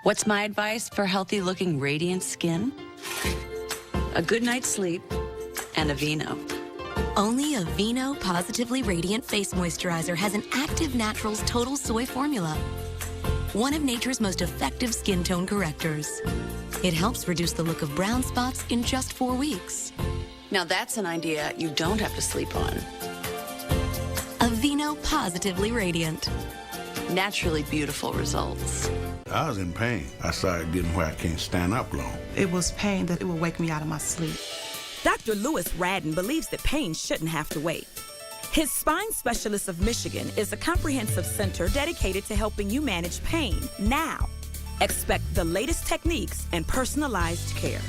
What's my advice for healthy-looking, radiant skin? A good night's sleep and a vino. Only a Vino Positively Radiant Face Moisturizer has an active naturals total soy formula. One of nature's most effective skin tone correctors. It helps reduce the look of brown spots in just 4 weeks. Now that's an idea you don't have to sleep on. Aveeno Positively Radiant. Naturally beautiful results. I was in pain. I started getting where I can't stand up long. It was pain that it would wake me out of my sleep. Dr. Lewis Radden believes that pain shouldn't have to wait. His Spine Specialist of Michigan is a comprehensive center dedicated to helping you manage pain now. Expect the latest techniques and personalized care.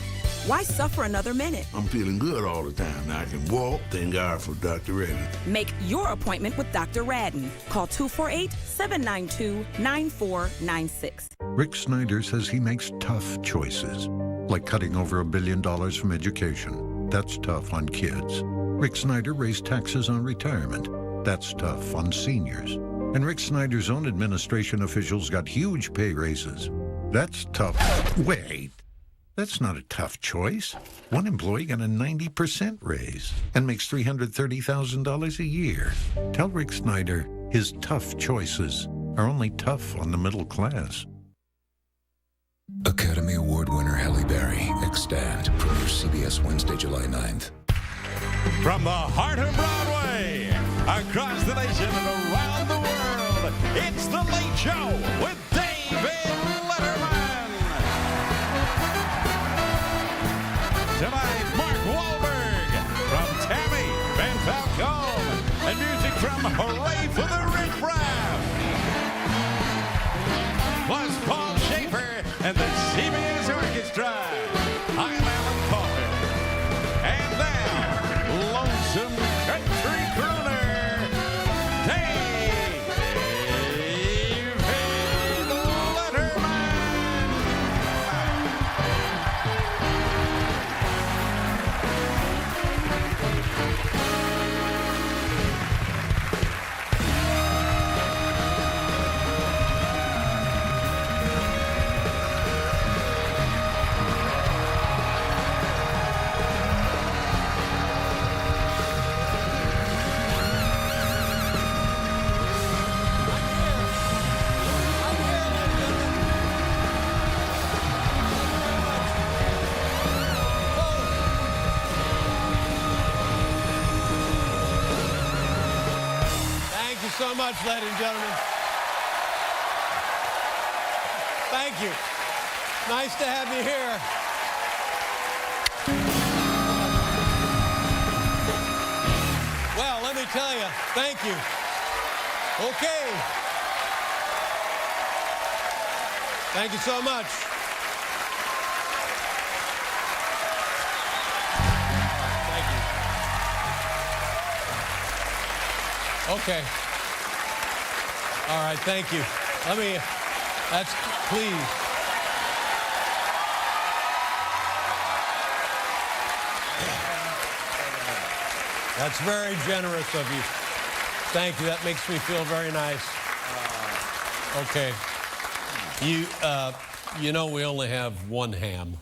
Why suffer another minute? I'm feeling good all the time. Now I can walk. Thank God for Dr. Redden. Make your appointment with Dr. Radden. Call 248-792-9496. Rick Snyder says he makes tough choices, like cutting over $1 billion from education. That's tough on kids. Rick Snyder raised taxes on retirement. That's tough on seniors. And Rick Snyder's own administration officials got huge pay raises. That's tough. Wait, that's not a tough choice. One employee got a 90% raise and makes $330,000 a year. Tell Rick Snyder his tough choices are only tough on the middle class. Academy Award winner Halle Berry, Extant, premieres CBS Wednesday, July 9th. From the heart of Broadway, across the nation and around the world, it's The Late Show with David Letterman. Tonight, Mark Wahlberg from Tammy, Van Falcone, and music from Hooray for the Rich Raff. Plus Paul Schaefer and the CBS Orchestra. I'm Alan Coulter. And now, lonesome country crooner, David Letterman. Thank you so much, ladies and gentlemen. Thank you. Nice to have you here. Well, let me tell you, thank you. Okay. Thank you so much. Thank you. Okay. All right, thank you. Please. That's very generous of you. Thank you. That makes me feel very nice. Okay. You know we only have one ham.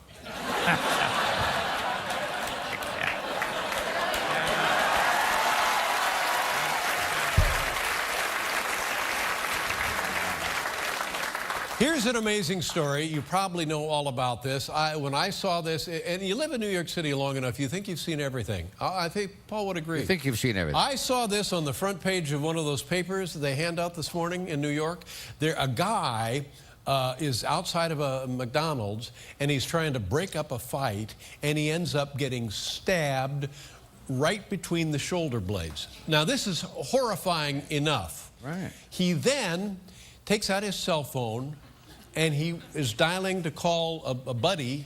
Here's an amazing story. You probably know all about this. When I saw this, and you live in New York City long enough, you think you've seen everything. I think Paul would agree. You think you've seen everything. I saw this on the front page of one of those papers they hand out this morning in New York. A guy is outside of a McDonald's, and he's trying to break up a fight, and he ends up getting stabbed right between the shoulder blades. Now, this is horrifying enough. Right. He then takes out his cell phone, and he is dialing to call a buddy.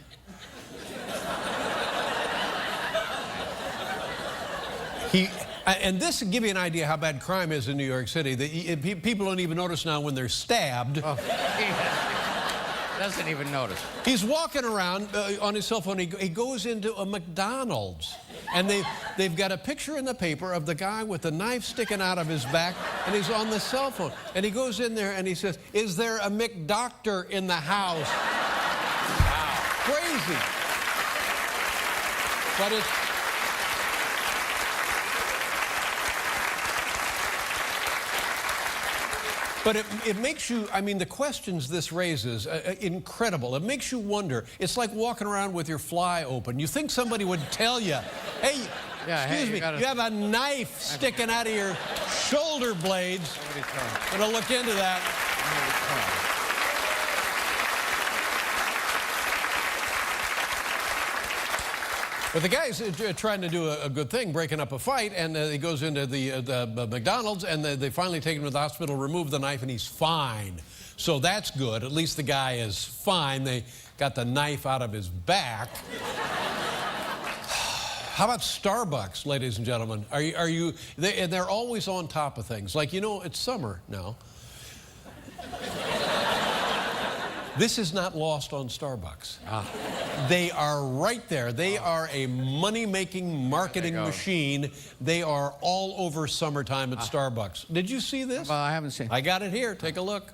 And this will give you an idea how bad crime is in New York City. People don't even notice now when they're stabbed. Oh. Doesn't even notice. He's walking around on his cell phone. He goes into a McDonald's, and they've got a picture in the paper of the guy with the knife sticking out of his back, and he's on the cell phone. And he goes in there and he says, "Is there a McDoctor in the house?" Wow. Crazy. But it's... But it makes you, I mean, the questions this raises, incredible. It makes you wonder. It's like walking around with your fly open. You think somebody would tell you, hey, excuse me, you have a knife sticking out of your shoulder blades. I'm going to look into that. But the guy's trying to do a good thing, breaking up a fight, and he goes into the McDonald's, and they finally take him to the hospital, remove the knife, and he's fine. So that's good. At least the guy is fine. They got the knife out of his back. How about Starbucks, ladies and gentlemen? They're always on top of things. Like, you know, it's summer now. This is not lost on Starbucks. They are right there. They are a money-making marketing machine. They are all over summertime at Starbucks. Did you see this? Well, I haven't seen. I got it here. Take a look.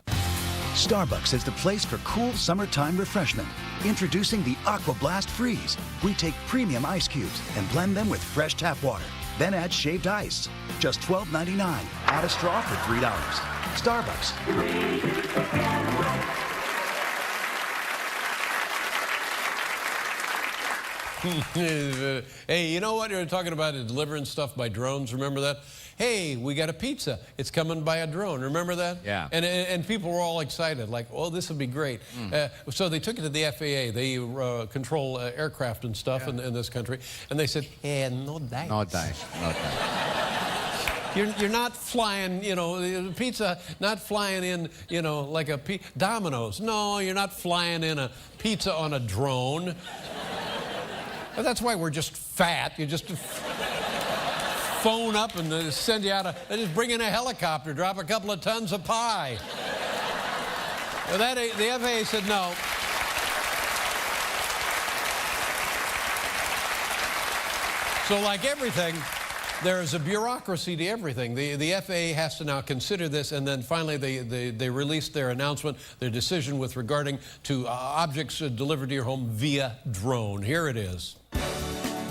Starbucks is the place for cool summertime refreshment. Introducing the Aqua Blast Freeze. We take premium ice cubes and blend them with fresh tap water. Then add shaved ice. Just $12.99. Add a straw for $3. Starbucks. Hey, you know what? You're talking about delivering stuff by drones. Remember that? Hey, we got a pizza. It's coming by a drone. Remember that? Yeah. And people were all excited, like, oh, this would be great. So they took it to the FAA. They control aircraft and stuff in this country. And they said, no dice. No dice. No dice. You're not flying, you know, pizza, not flying in, you know, like a Domino's. No, you're not flying in a pizza on a drone. That's why we're just fat. You just phone up and they send you out they just bring in a helicopter, drop a couple of tons of pie. Well, the FAA said no. So like everything, there is a bureaucracy to everything. The FAA has to now consider this, and then finally they released their announcement, their decision with regarding to objects delivered to your home via drone. Here it is.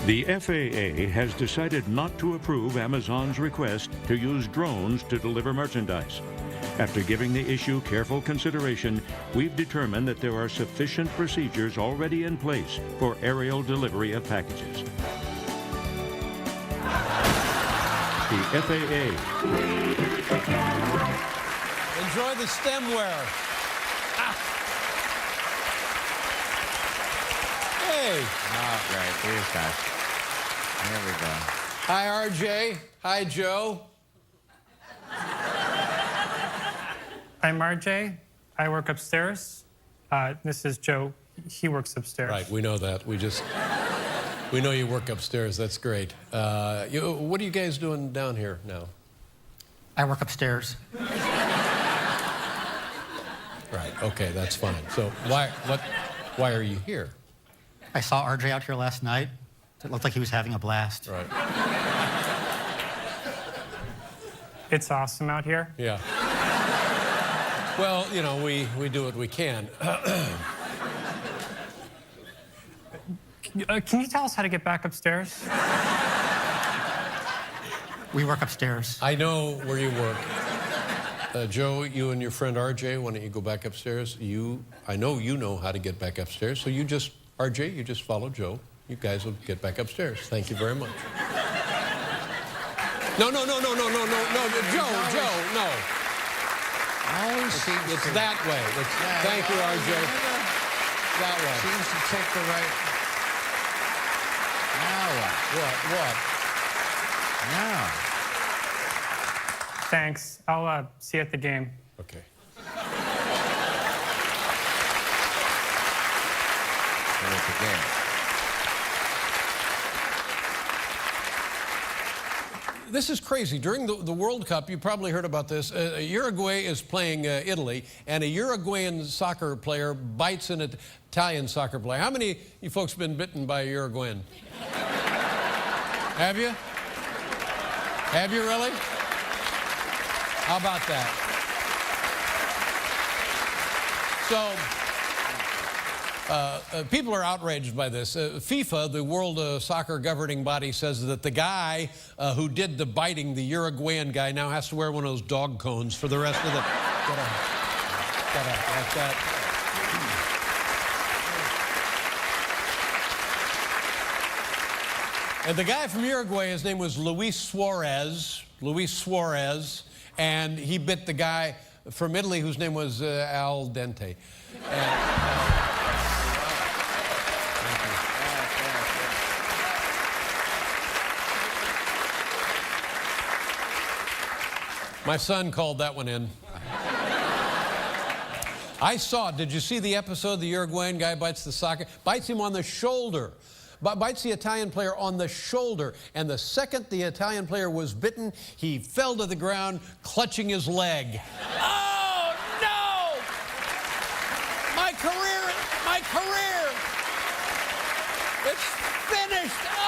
The FAA has decided not to approve Amazon's request to use drones to deliver merchandise. After giving the issue careful consideration, we've determined that there are sufficient procedures already in place for aerial delivery of packages. The FAA. Enjoy the stemware. Hey. Oh, great. These guys. Here we go. Hi, RJ. Hi, Joe. I'm RJ. I work upstairs. This is Joe. He works upstairs. Right, we know that. We know you work upstairs. That's great. What are you guys doing down here now? I work upstairs. Right, okay, that's fine. So why are you here? I saw RJ out here last night. It looked like he was having a blast. Right. It's awesome out here. Yeah. Well, you know, we do what we can. Can you tell us how to get back upstairs? We work upstairs. I know where you work. Joe, you and your friend RJ, why don't you go back upstairs? I know you know how to get back upstairs, so RJ, you just follow Joe. You guys will get back upstairs. Thank you very much. No, Joe, no. It's that way. Thank you, RJ. That way. Seems to take the right. Now what? Now. Thanks. I'll see you at the game. Okay. There's the game. this is crazy. During the World Cup, you probably heard about this. Uruguay is playing Italy, and a Uruguayan soccer player bites an Italian soccer player. How many of you folks been bitten by a Uruguayan? Have you? Have you really? How about that? So, people are outraged by this. FIFA, the World Soccer governing body, says that the guy who did the biting, the Uruguayan guy, now has to wear one of those dog cones for the rest of the... like that. And the guy from Uruguay, his name was Luis Suarez, and he bit the guy from Italy whose name was Al Dente. My son called that one in. I saw, did you see the episode? The Uruguayan guy bites him on the shoulder. Bites the Italian player on the shoulder. And the second the Italian player was bitten, he fell to the ground, clutching his leg. Oh, no! My career! It's finished! Oh!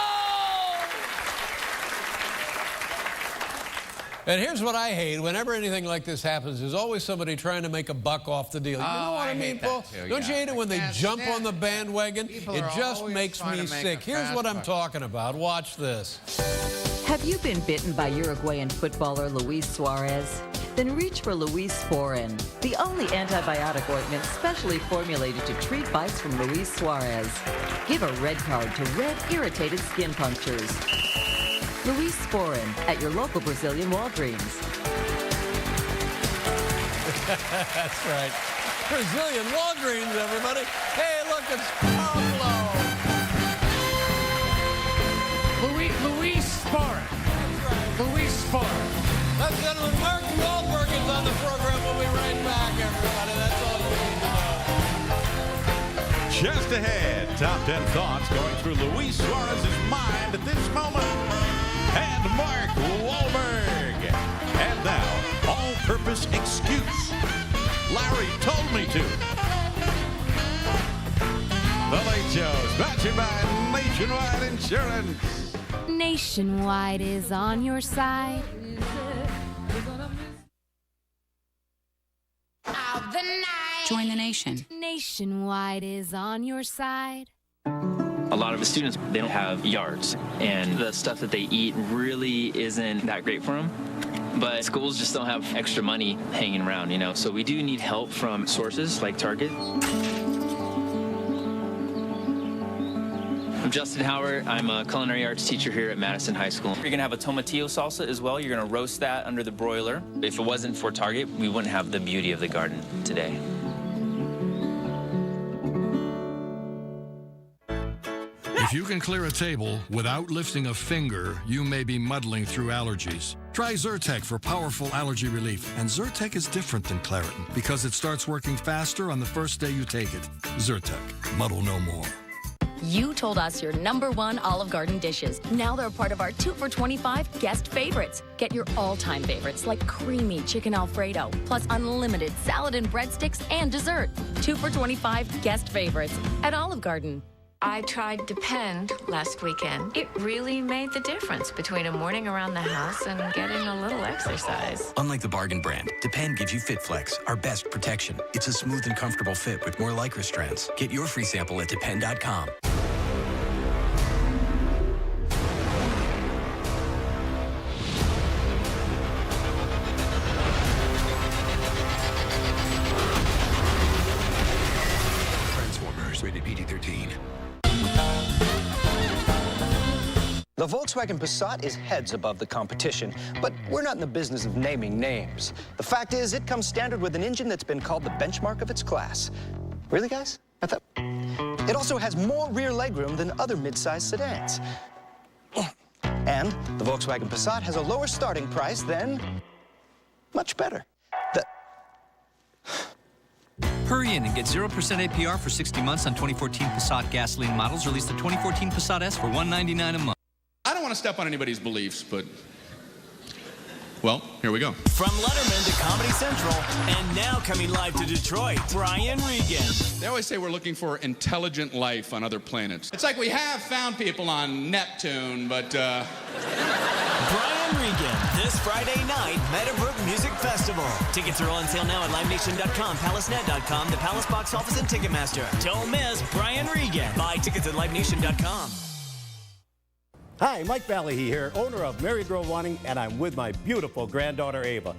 And here's what I hate. Whenever anything like this happens, there's always somebody trying to make a buck off the deal. You know what I mean, Paul? Don't you hate it when they jump on the bandwagon? It just makes me sick. Here's what I'm talking about. Watch this. Have you been bitten by Uruguayan footballer Luis Suarez? Then reach for Luis Sporin, the only antibiotic ointment specially formulated to treat bites from Luis Suarez. Give a red card to red, irritated skin punctures. Luis Sporin at your local Brazilian Walgreens. That's right. Brazilian Walgreens, everybody. Hey, look, it's Pablo. Luis Sporin. Luis Sporin. Ladies and gentlemen, Mark Wahlberg is on the program. We'll be right back, everybody. That's all you need to know. Just ahead, top 10 thoughts going through Luis Suarez's mind at this moment. And Mark Wahlberg. And now, all-purpose excuse. Larry told me to. The Late Show is brought to you by Nationwide Insurance. Nationwide is on your side. Join the nation. Nationwide is on your side. A lot of the students, they don't have yards, and the stuff that they eat really isn't that great for them. But schools just don't have extra money hanging around, you know, so we do need help from sources like Target. I'm Justin Howard. I'm a culinary arts teacher here at Madison High School. You're gonna have a tomatillo salsa as well. You're gonna roast that under the broiler. If it wasn't for Target, we wouldn't have the beauty of the garden today. If you can clear a table without lifting a finger, you may be muddling through allergies. Try Zyrtec for powerful allergy relief. And Zyrtec is different than Claritin because it starts working faster on the first day you take it. Zyrtec. Muddle no more. You told us your #1 Olive Garden dishes. Now they're part of our 2 for $25 guest favorites. Get your all-time favorites like creamy chicken Alfredo, plus unlimited salad and breadsticks and dessert. 2 for $25 guest favorites at Olive Garden. I tried Depend last weekend. It really made the difference between a morning around the house and getting a little exercise. Unlike the bargain brand, Depend gives you FitFlex, our best protection. It's a smooth and comfortable fit with more Lycra strands. Get your free sample at Depend.com. Transformers, rated PG-13. The Volkswagen Passat is heads above the competition, but we're not in the business of naming names. The fact is, it comes standard with an engine that's been called the benchmark of its class. Really, guys? I thought... It also has more rear legroom than other mid-size sedans. And the Volkswagen Passat has a lower starting price than... much better. Hurry in and get 0% APR for 60 months on 2014 Passat gasoline models. Release the 2014 Passat S for $199 a month. I don't want to step on anybody's beliefs, but Well, here we go. From Letterman to Comedy Central, and now coming live to Detroit, Brian Regan. They always say we're looking for intelligent life on other planets. It's like we have found people on Neptune, but, Brian Regan, this Friday night, Meadowbrook Music Festival. Tickets are on sale now at LiveNation.com, PalaceNet.com, the Palace Box Office, and Ticketmaster. Don't miss Brian Regan. Buy tickets at LiveNation.com. Hi, Mike Valley here, owner of Mary Grove Awning, and I'm with my beautiful granddaughter, Ava.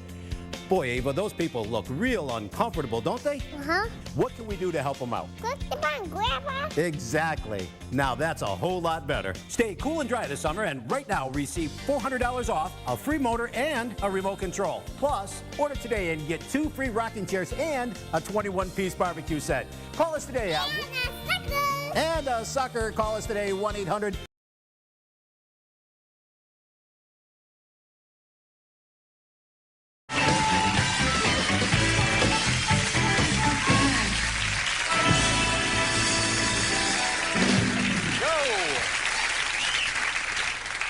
Boy, Ava, those people look real uncomfortable, don't they? Uh-huh. What can we do to help them out? Put them on, Grandma. Exactly. Now that's a whole lot better. Stay cool and dry this summer, and right now receive $400 off, a free motor, and a remote control. Plus, order today and get 2 free rocking chairs and a 21-piece barbecue set. Call us today at... And a sucker. Call us today, 1-800...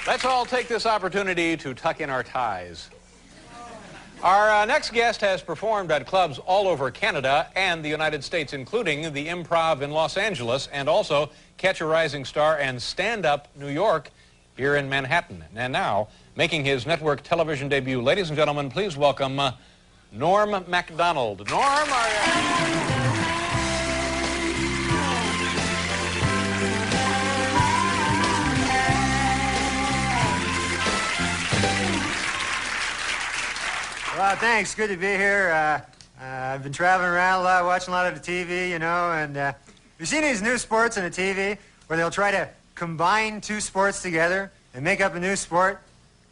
Let's all take this opportunity to tuck in our ties. Our next guest has performed at clubs all over Canada and the United States, including the Improv in Los Angeles and also Catch a Rising Star and Stand Up New York here in Manhattan. And now, making his network television debut, ladies and gentlemen, please welcome Norm Macdonald. Norm, are you... Well, thanks. Good to be here. I've been traveling around a lot, watching a lot of the TV, you know, and you've seen these new sports on the TV where they'll try to combine 2 sports together and make up a new sport.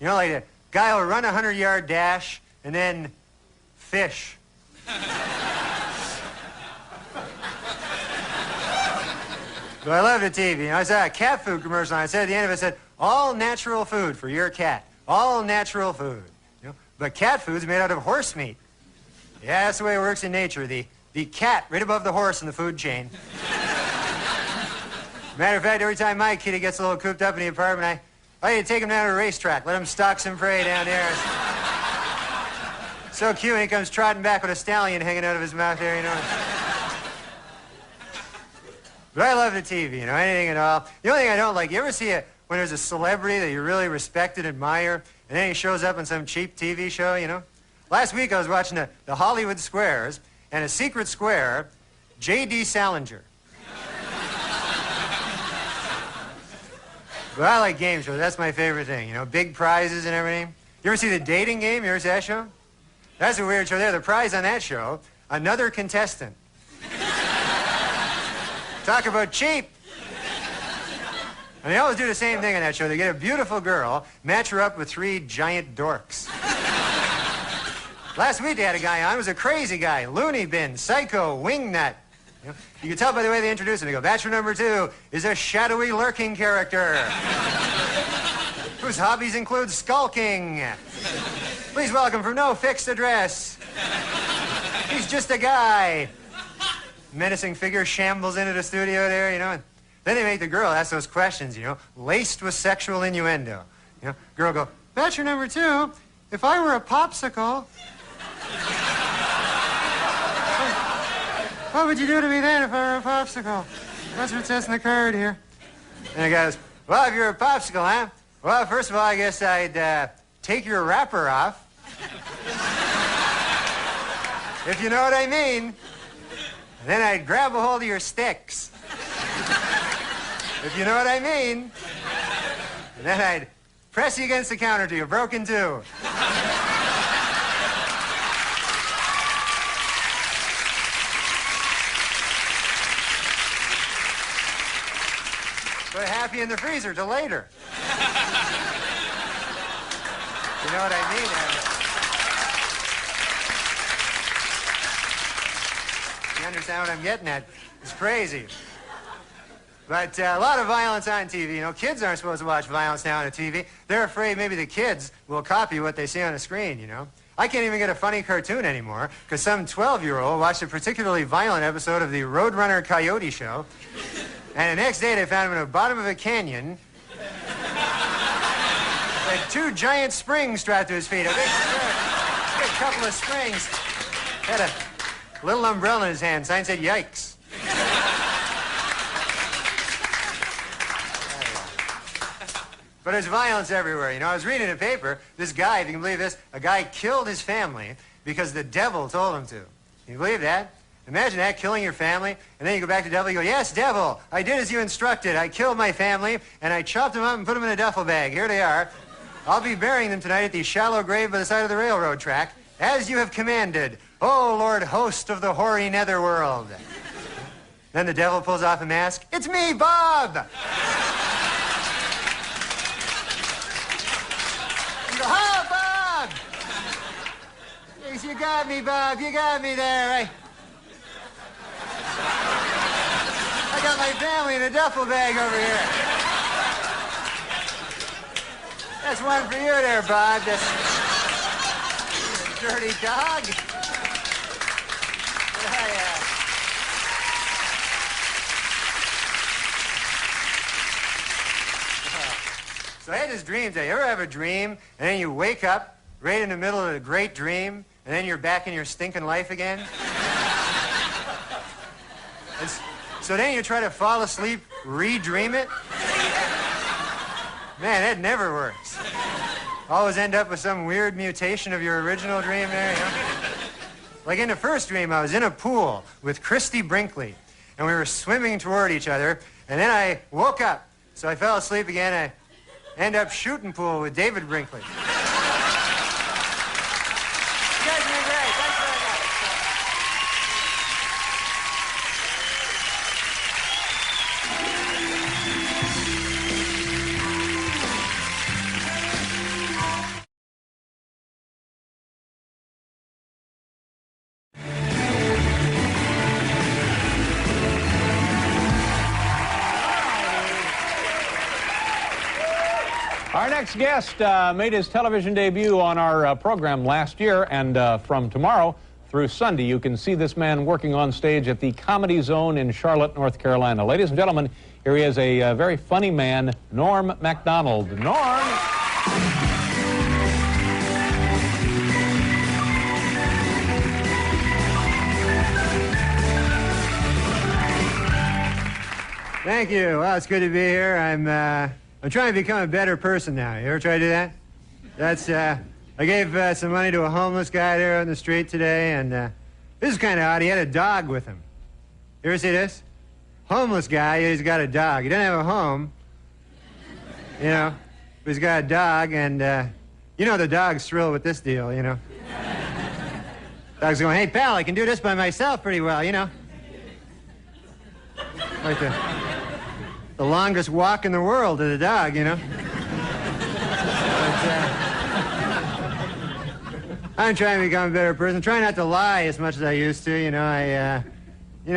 You know, like a guy will run a 100-yard dash and then fish. But I love the TV. You know, I saw a cat food commercial, and I said at the end of it, said, all natural food for your cat. All natural food. But cat food's made out of horse meat. Yeah, that's the way it works in nature. The cat right above the horse in the food chain. Matter of fact, every time my kitty gets a little cooped up in the apartment, I need to take him down to a racetrack, let him stalk some prey down there. So cute, and he comes trotting back with a stallion hanging out of his mouth there, you know. But I love the TV, you know, anything at all. The only thing I don't like, you ever see it when there's a celebrity that you really respect and admire, and then he shows up on some cheap TV show, you know? Last week I was watching the Hollywood Squares, and a secret square, J.D. Salinger. But I like game shows. That's my favorite thing, you know, big prizes and everything. You ever see The Dating Game? You ever see that show? That's a weird show there. The prize on that show, another contestant. Talk about cheap. And they always do the same thing on that show. They get a beautiful girl, match her up with 3 giant dorks. Last week they had a guy on. It was a crazy guy. Loony bin, psycho, wingnut. You can tell by the way they introduce him. They go, bachelor number 2 is a shadowy lurking character whose hobbies include skulking. Please welcome from no fixed address. He's just a guy. Menacing figure shambles into the studio there, you know, and then they make the girl ask those questions, you know, laced with sexual innuendo. You know, girl go, bachelor number 2, if I were a popsicle, what would you do to me then if I were a popsicle? That's what it says in the card here. And the guy goes, well, if you're a popsicle, huh? Well, first of all, I guess I'd take your wrapper off. If you know what I mean. And then I'd grab a hold of your sticks. If you know what I mean. And then I'd press you against the counter till you're broken too. Put happy in the freezer till later. You know what I mean? You understand what I'm getting at? It's crazy. But a lot of violence on TV. You know, kids aren't supposed to watch violence now on the TV. They're afraid maybe the kids will copy what they see on the screen, you know. I can't even get a funny cartoon anymore because some 12-year-old watched a particularly violent episode of the Roadrunner Coyote show. And the next day they found him in the bottom of a canyon Had 2 giant springs strapped to his feet. A big couple of springs. Had a little umbrella in his hand. Sign said, "Yikes." But there's violence everywhere. You know, I was reading in a paper, this guy, if you can believe this, a guy killed his family because the devil told him to. Can you believe that? Imagine that, killing your family, and then you go back to the devil, you go, "Yes, devil, I did as you instructed. I killed my family, and I chopped them up and put them in a duffel bag. Here they are. I'll be burying them tonight at the shallow grave by the side of the railroad track, as you have commanded, O Lord host of the hoary netherworld." Then the devil pulls off a mask. "It's me, Bob!" You go, "Oh, Bob! Yes, you got me, Bob. You got me there. I got my family in a duffel bag over here. That's one for you there, Bob. This dirty dog." So I had this dream today. You ever have a dream, and then you wake up right in the middle of a great dream, and then you're back in your stinking life again? So then you try to fall asleep, re-dream it? Man, that never works. Always end up with some weird mutation of your original dream there, you know? Like in the first dream, I was in a pool with Christy Brinkley, and we were swimming toward each other, and then I woke up. So I fell asleep again. I end up shooting pool with David Brinkley. You guys are doing great. Thanks very much. Our next guest made his television debut on our program last year, and from tomorrow through Sunday, you can see this man working on stage at the Comedy Zone in Charlotte, North Carolina. Ladies and gentlemen, here he is, a very funny man, Norm Macdonald. Norm! Thank you. Well, it's good to be here. I'm trying to become a better person now. You ever try to do that? That's, I gave some money to a homeless guy there on the street today, and this is kind of odd. He had a dog with him. You ever see this? Homeless guy, he's got a dog. He doesn't have a home, you know, but he's got a dog, and you know the dog's thrilled with this deal, you know. Dog's going, "Hey, pal, I can do this by myself pretty well, you know." Like the longest walk in the world to the dog, you know. But, I'm trying to become a better person. I'm trying not to lie as much as I used to, you know. You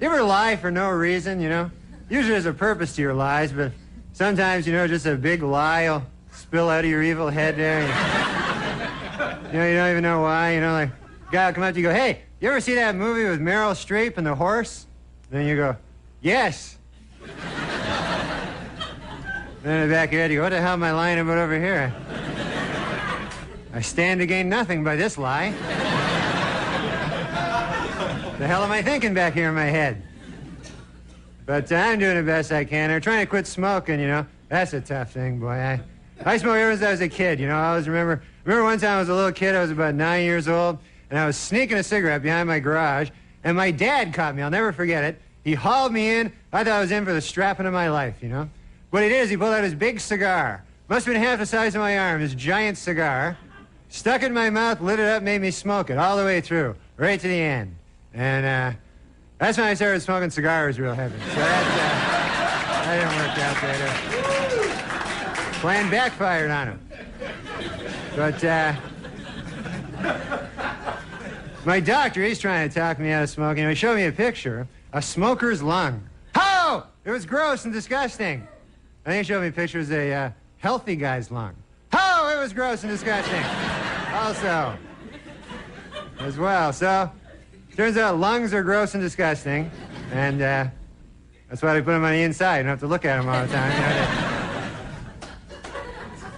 ever lie for no reason, you know? Usually there's a purpose to your lies, but sometimes, you know, just a big lie will spill out of your evil head there. You know, you don't even know why, you know, like, a guy will come up to you and go, "Hey, you ever see that movie with Meryl Streep and the horse?" And then you go, "Yes." Then in the back of your head, you go, "What the hell am I lying about over here? I stand to gain nothing by this lie. The hell am I thinking back here in my head?" But I'm doing the best I can. I'm trying to quit smoking, you know. That's a tough thing, boy. I smoked ever since I was a kid, you know. I always remember one time I was a little kid, I was about 9 years old, and I was sneaking a cigarette behind my garage, and my dad caught me. I'll never forget it. He hauled me in. I thought I was in for the strapping of my life, you know. What he did is he pulled out his big cigar. Must have been half the size of my arm, his giant cigar. Stuck it in my mouth, lit it up, made me smoke it all the way through, right to the end. And that's when I started smoking cigars real heavy. So that didn't work out there. Plan backfired on him. But my doctor, he's trying to talk me out of smoking. He showed me a picture, a smoker's lung. How? It was gross and disgusting. And then he showed me pictures of a healthy guy's lung. Oh, it was gross and disgusting. Also, as well. So, turns out lungs are gross and disgusting, and that's why they put them on the inside. You don't have to look at them all the time. You know?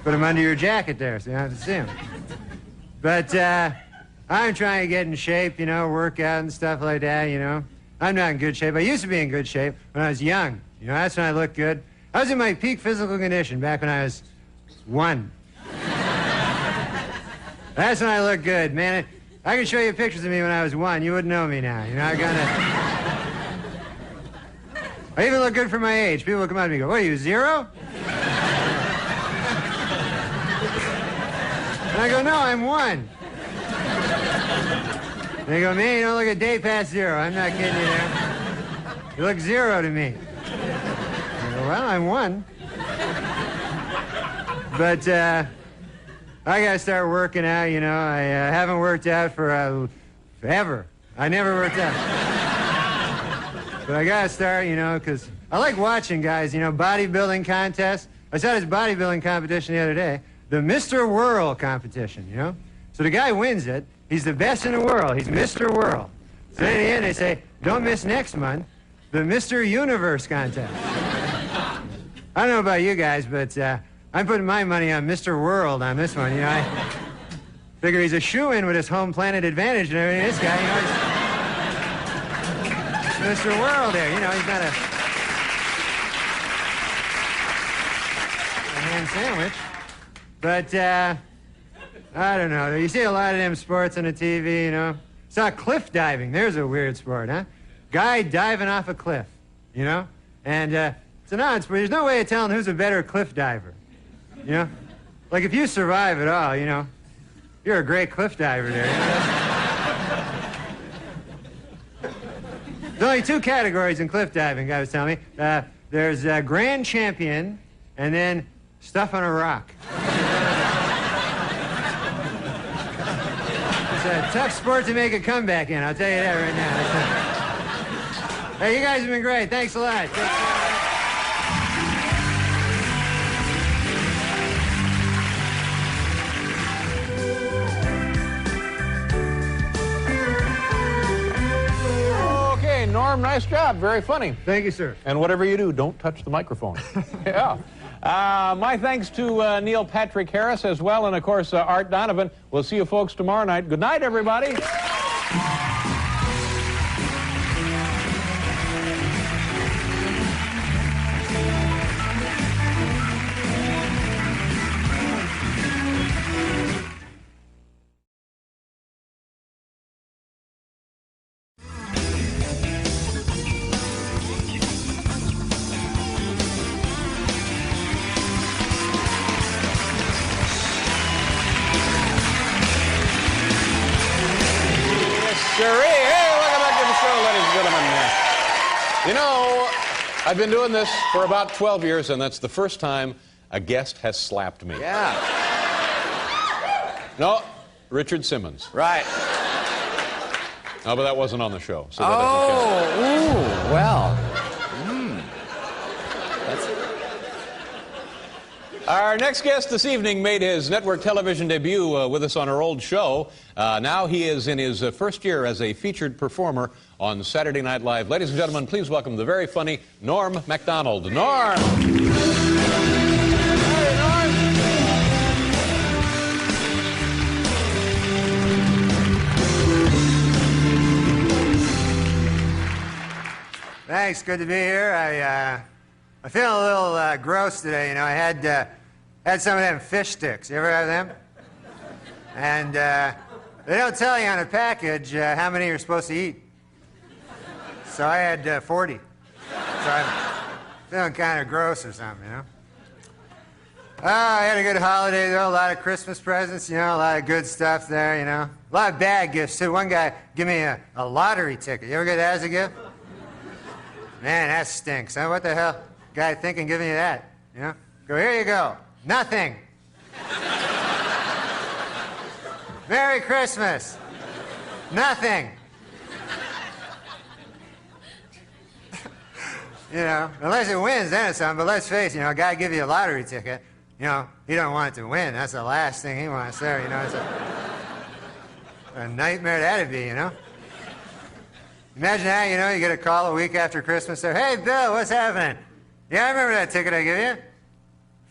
Put them under your jacket there so you don't have to see them. But I'm trying to get in shape, you know, work out and stuff like that, you know. I'm not in good shape. I used to be in good shape when I was young. You know, that's when I looked good. I was in my peak physical condition back when I was 1. That's when I looked good, man. I can show you pictures of me when I was 1. You wouldn't know me now. You know, I even look good for my age. People will come up to me and go, what are you, 0? And I go, no, I'm 1. They go, man, you don't look a day past 0. I'm not kidding you there. You look 0 to me. I go, well, I'm 1. But I got to start working out, you know. I haven't worked out for forever. I never worked out. But I got to start, you know, because I like watching guys, you know, bodybuilding contests. I saw this bodybuilding competition the other day, the Mr. World competition, you know. So the guy wins it. He's the best in the world. He's Mr. World. So in the end, they say, don't miss next month, the Mr. Universe contest. I don't know about you guys, but I'm putting my money on Mr. World on this one. You know, I figure he's a shoo-in with his home planet advantage and everything. This guy, you know, he's Mr. World there. You know, he's not a ham sandwich. But, I don't know. You see a lot of them sports on the TV, you know. Saw cliff diving. There's a weird sport, huh? Guy diving off a cliff, you know? And it's an odd sport. There's no way of telling who's a better cliff diver, you know? Like, if you survive at all, you know, you're a great cliff diver there, you know? There's only 2 categories in cliff diving, guy was telling me. There's grand champion and then stuff on a rock. It's a tough sport to make a comeback in, I'll tell you that right now. Hey, you guys have been great. Thanks a lot. Take care. Okay, Norm, nice job. Very funny. Thank you, sir. And whatever you do, don't touch the microphone. Yeah. My thanks to Neil Patrick Harris as well, and of course Art Donovan. We'll see you folks tomorrow night. Good night, everybody. You know, I've been doing this for about 12 years, and that's the first time a guest has slapped me. Yeah. No, Richard Simmons. Right. No, but that wasn't on the show. So that ooh, well. Our next guest this evening made his network television debut with us on our old show. Now he is in his first year as a featured performer on Saturday Night Live. Ladies and gentlemen, please welcome the very funny Norm Macdonald. Norm! Hey, Norm! Thanks, good to be here. I feel a little gross today, you know. I had some of them fish sticks. You ever have them? And they don't tell you on a package how many you're supposed to eat. So I had 40. So I'm feeling kind of gross or something, you know. I had a good holiday, though. A lot of Christmas presents, you know, a lot of good stuff there, you know. A lot of bad gifts, too. One guy gave me a lottery ticket. You ever get that as a gift? Man, that stinks, huh? What the hell? Guy thinking giving you that, you know? Go, here you go. Nothing. Merry Christmas. Nothing. You know, unless it wins, then it's something. But let's face it, you know, a guy give you a lottery ticket, you know, he don't want it to win. That's the last thing he wants there, you know. It's a nightmare that'd be, you know. Imagine that, you know, you get a call a week after Christmas there. Hey, Bill, what's happening? Yeah, I remember that ticket I gave you.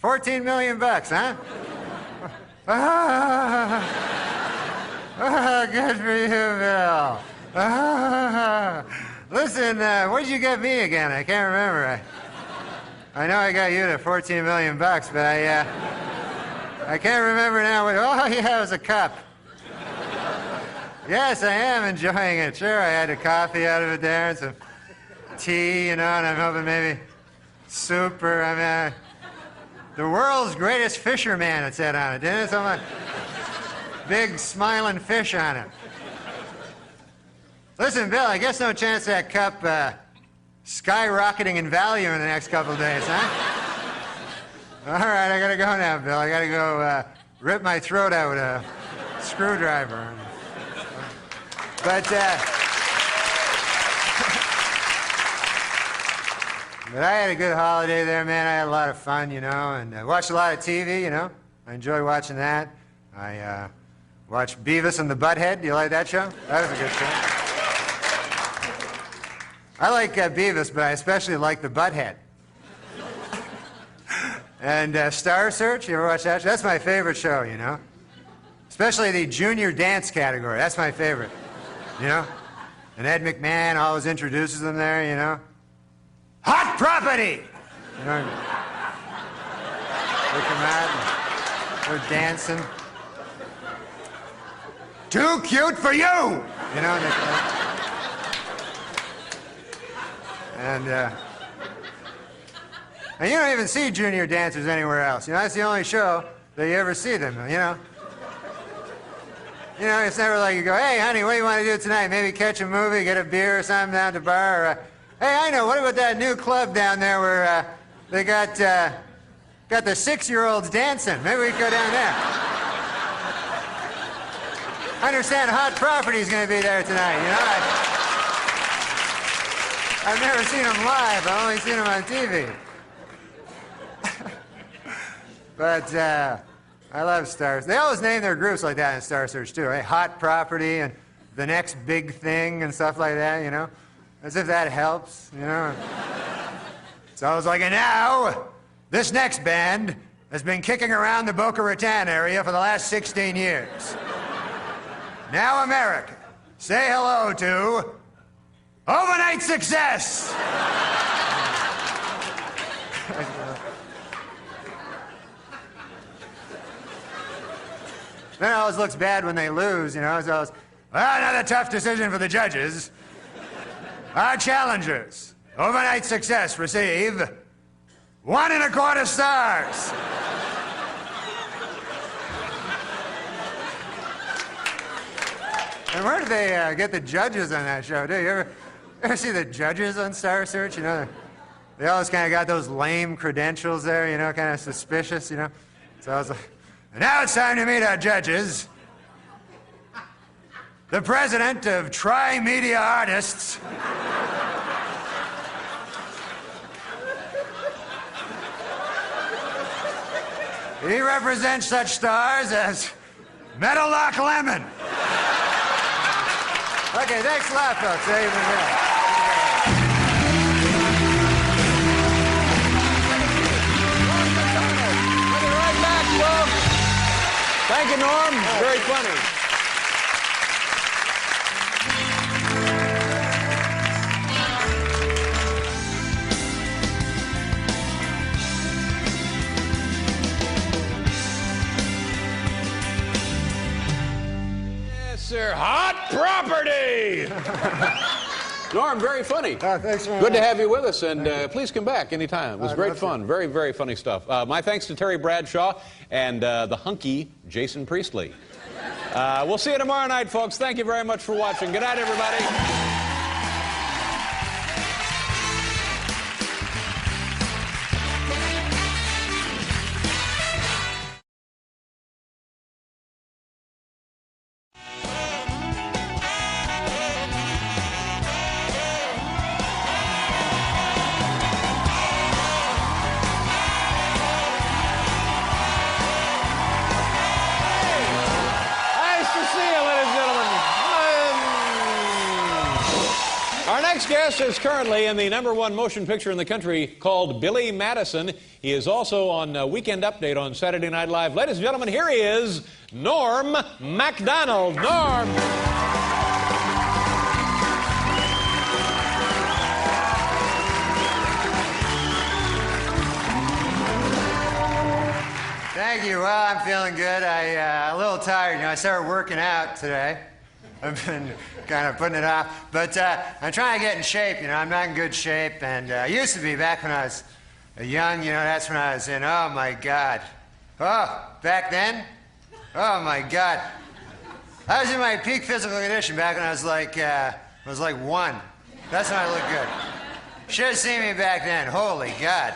14 million bucks, huh? Good for you, Bill. Listen, what did you get me again? I can't remember. I know I got you to 14 million bucks, but I can't remember now. Oh, yeah, it was a cup. Yes, I am enjoying it. Sure, I had a coffee out of it there and some tea, and I'm hoping maybe soup or, the world's greatest fisherman, it said on it, didn't it? Some big smiling fish on it. Listen, Bill, I guess no chance that cup skyrocketing in value in the next couple of days, huh? All right, I gotta go now, Bill. I gotta go rip my throat out with a screwdriver. But I had a good holiday there, man. I had a lot of fun, and I watched a lot of TV, I enjoy watching that. I watched Beavis and the Butthead. Do you like that show? That was a good show. I like Beavis, but I especially like the Butthead. And Star Search, you ever watch that show? That's my favorite show, Especially the junior dance category. That's my favorite, And Ed McMahon always introduces them there, Hot property! They come out and they're dancing. Too cute for you! And you don't even see junior dancers anywhere else. That's the only show that you ever see them, It's never like you go, hey, honey, what do you want to do tonight? Maybe catch a movie, get a beer or something down at the bar, or, hey, I know, what about that new club down there where they got the 6-year-olds dancing? Maybe we could go down there. I understand Hot Property's going to be there tonight, I've never seen them live. I've only seen them on TV. But I love Stars. They always name their groups like that in Star Search, too, right? Hot Property and The Next Big Thing and stuff like that, As if that helps, It's always like, and now, this next band has been kicking around the Boca Raton area for the last 16 years. Now, America, say hello to Overnight Success! Then it always looks bad when they lose, It's always, well, another tough decision for the judges. Our challengers, Overnight Success, receive 1.25 stars. And where do they get the judges on that show? Do you ever see the judges on Star Search? They always kind of got those lame credentials there, kind of suspicious, So I was like, and now it's time to meet our judges. The president of Tri-Media Artists. He represents such stars as Meadowlark Lemon. Okay, thanks a lot, folks. There you go. We'll be right back, folks. Thank you, Norm. Very funny. Sir, Hot Property! Norm, very funny. Thanks very Good to much. have you with us, and please come back anytime. It was great fun. Very, very funny stuff. My thanks to Terry Bradshaw and the hunky Jason Priestley. We'll see you tomorrow night, folks. Thank you very much for watching. Good night, everybody. next guest is currently in the #1 motion picture in the country called Billy Madison. He is also on Weekend Update on Saturday Night Live. Ladies and gentlemen, here he is, Norm Macdonald. Norm. Thank you. Well, I'm feeling good. I'm a little tired. I started working out today. I've been kind of putting it off. But I'm trying to get in shape. I'm not in good shape. And I used to be back when I was young. That's when I was in, oh, my God. Oh, back then? Oh, my God. I was in my peak physical condition back when I was like 1. That's when I looked good. Should have seen me back then. Holy God.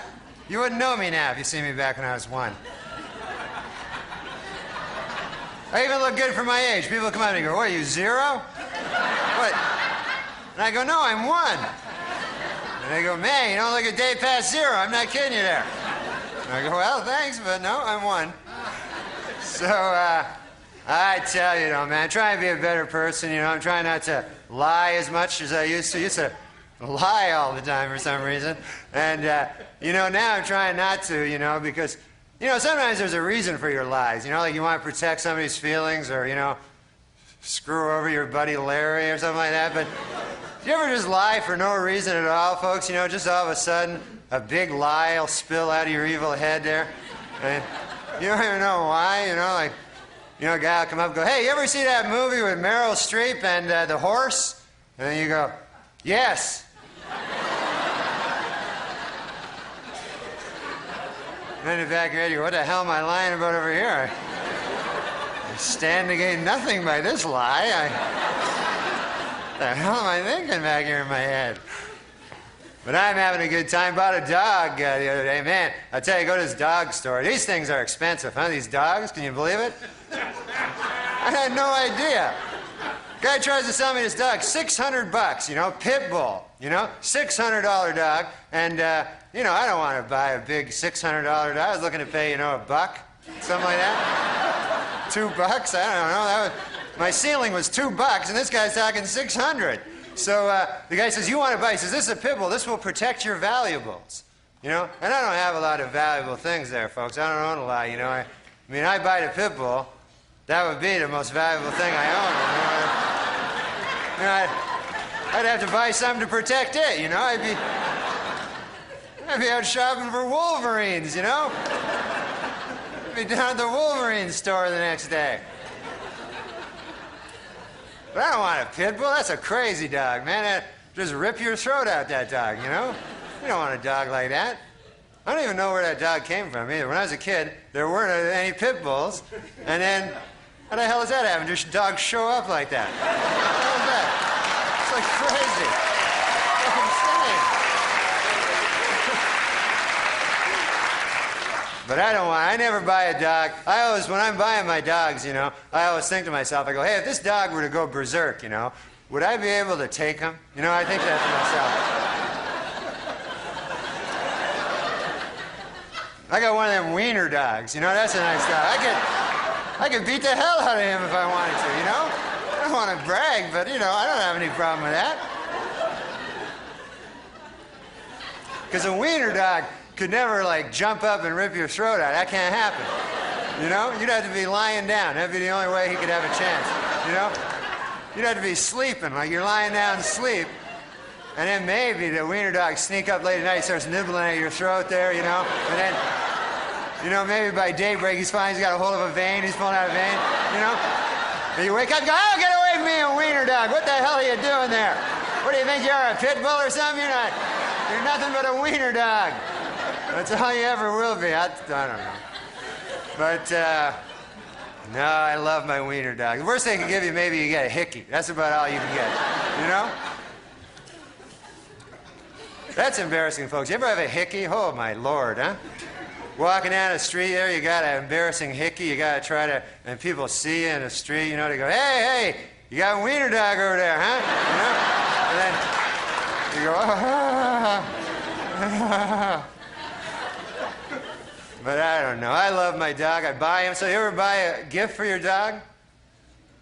You wouldn't know me now if you see me back when I was 1. I even look good for my age. People come up to me and go, what, are you 0? What? And I go, no, I'm 1. And they go, man, you don't look a day past 0. I'm not kidding you there. And I go, well, thanks, but no, I'm 1. So, I tell you, man, I'm trying to be a better person. I'm trying not to lie as much as I used to. I used to lie all the time for some reason. And, now I'm trying not to, because... sometimes there's a reason for your lies. Like you want to protect somebody's feelings or, screw over your buddy Larry or something like that. But do you ever just lie for no reason at all, folks? Just all of a sudden, a big lie will spill out of your evil head there. And you don't even know why, a guy will come up and go, hey, you ever see that movie with Meryl Streep and the horse? And then you go, yes. And then in the back of your head, you go, what the hell am I lying about over here? I stand to gain nothing by this lie. What the hell am I thinking back here in my head? But I'm having a good time. Bought a dog the other day. Man, I tell you, go to this dog store. These things are expensive, huh? These dogs, can you believe it? I had no idea. Guy tries to sell me this dog, $600, pit bull, $600 dog. And, I don't want to buy a big $600 dog. I was looking to pay, $1, something like that. $2, I don't know. My ceiling was $2, and this guy's talking 600. So the guy says, you want to buy? He says, this is a pit bull. This will protect your valuables, And I don't have a lot of valuable things there, folks. I don't own a lot, I buy the pit bull. That would be the most valuable thing I own. I'd have to buy something to protect it, I'd be out shopping for Wolverines, I'd be down at the Wolverine store the next day. But I don't want a pit bull. That's a crazy dog, man. Just rip your throat out, that dog, You don't want a dog like that. I don't even know where that dog came from either. When I was a kid, there weren't any pit bulls. And then, how the hell does that happen? Just dogs show up like that. How is that? It's like crazy. It's insane. But I never buy a dog. When I'm buying my dogs, I always think to myself, I go, hey, if this dog were to go berserk, would I be able to take him? I think that to myself. I got one of them wiener dogs, that's a nice dog. I could beat the hell out of him if I wanted to, I don't want to brag, but, I don't have any problem with that. Because a wiener dog could never, jump up and rip your throat out. That can't happen. You'd have to be lying down. That'd be the only way he could have a chance, You'd have to be sleeping, like you're lying down to sleep. And then maybe the wiener dog sneak up late at night, starts nibbling at your throat there, And then, maybe by daybreak he's got a hold of a vein, he's pulling out a vein, And you wake up and go, oh, get away from me, a wiener dog. What the hell are you doing there? What do you think you are, a pit bull or something? You're nothing but a wiener dog. That's all you ever will be. I don't know. But, no, I love my wiener dog. The worst they can give you, maybe you get a hickey. That's about all you can get, That's embarrassing, folks. You ever have a hickey? Oh, my Lord, huh? Walking down the street there, you got an embarrassing hickey. You got to try to, and people see you in the street, they go, hey, you got a wiener dog over there, huh? And then you go, ah. But I don't know. I love my dog. I buy him. So you ever buy a gift for your dog?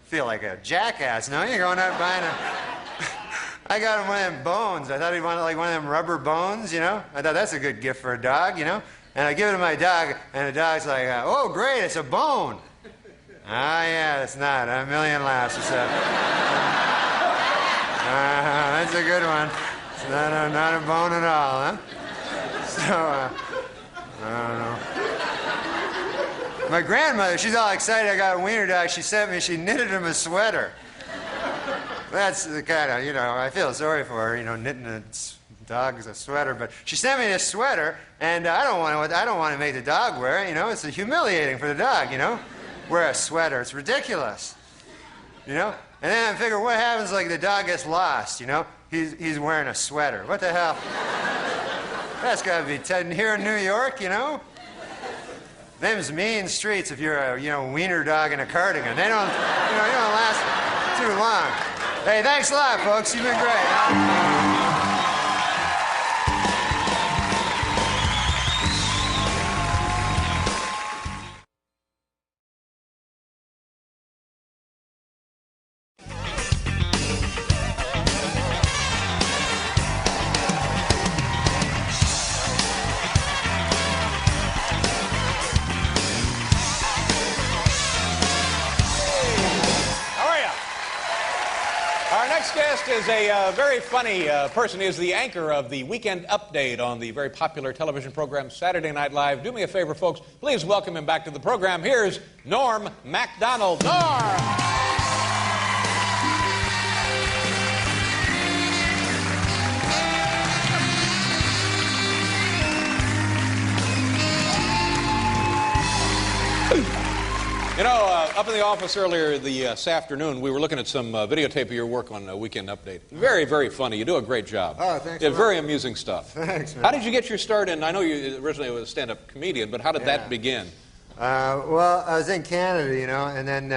Feel like a jackass, no? You're going out buying I got him one of them bones. I thought he wanted like one of them rubber bones, you know? I thought that's a good gift for a dog, you know? And I give it to my dog, and the dog's like, oh, great, it's a bone. Ah, yeah, it's not. A million laughs, he said. That's a good one. It's not a bone at all, huh? So, I don't know. My grandmother, she's all excited I got a wiener dog. She knitted him a sweater. That's the kind of, you know, I feel sorry for her, you know, knitting a dog's a sweater. But she sent me this sweater, and I don't want to make the dog wear it, you know. It's humiliating for the dog, you know. Wear a sweater. It's ridiculous, you know. And then I figure, what happens like the dog gets lost, you know? He's wearing a sweater. What the hell? That's got to be here in New York, you know. Them's mean streets if you're a, you know, wiener dog in a cardigan. They don't, you know, you don't last too long. Hey, thanks a lot, folks. You've been great. Next guest is a very funny person. He is the anchor of the Weekend Update on the very popular television program Saturday Night Live. Do me a favor, folks. Please welcome him back to the program. Here's Norm Macdonald. Norm! You know, up in the office earlier this afternoon, we were looking at some videotape of your work on Weekend Update. Very, very funny. You do a great job. Oh, thanks. Yeah, very amusing stuff. Thanks, man. How did you get your start in? I know you originally was a stand-up comedian, but how did that begin? Well, I was in Canada, you know, and then,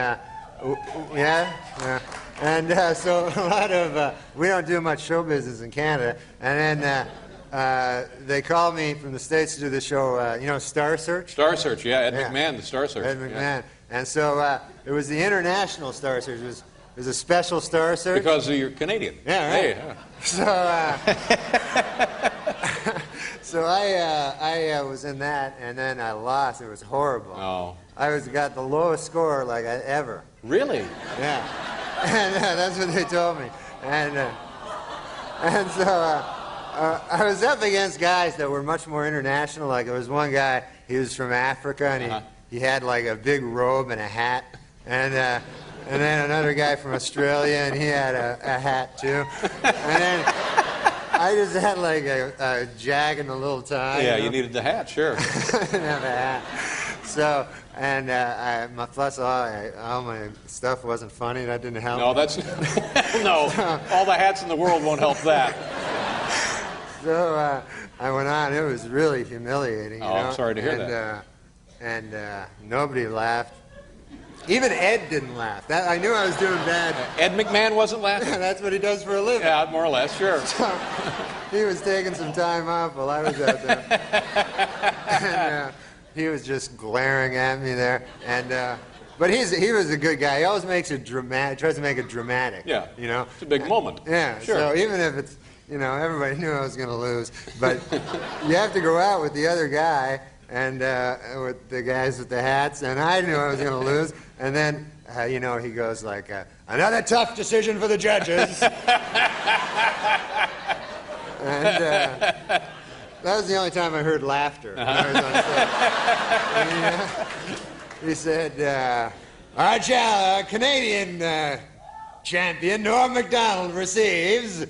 and so a lot of, we don't do much show business in Canada, and then they called me from the States to do the show, you know, Star Search? Star Search, yeah, Ed McMahon, the Star Search. Ed McMahon. Yeah. And so it was the international Star Search. It was a special Star Search. Because you're Canadian. Yeah, right. Hey, So I was in that, and then I lost. It was horrible. Oh. I got the lowest score like ever. Really? Yeah. And that's what they told me. And so I was up against guys that were much more international. Like there was one guy, he was from Africa, and he had like a big robe and a hat. And then another guy from Australia, and he had a hat too. And then I just had like a jag and a little tie. Yeah, you know? you needed the hat, sure. I didn't have a hat. So, and plus all my stuff wasn't funny. That didn't help. No, that's no. All the hats in the world won't help that. So I went on. It was really humiliating. You know? I'm sorry to hear that. And nobody laughed. Even Ed didn't laugh. I knew I was doing bad. Ed McMahon wasn't laughing? That's what he does for a living. Yeah, more or less, sure. So, he was taking some time off while I was out there. And he was just glaring at me there. And but he was a good guy. He always makes it dramatic, tries to make it dramatic. Yeah. You know? It's a big moment. Yeah. Sure. So even if it's, you know, everybody knew I was going to lose. But you have to go out with the other guy and with the guys with the hats, and I knew I was going to lose. And then, you know, he goes like, another tough decision for the judges. And that was the only time I heard laughter when I was on stage. He said, all right, Chal, Canadian champion Norm Macdonald receives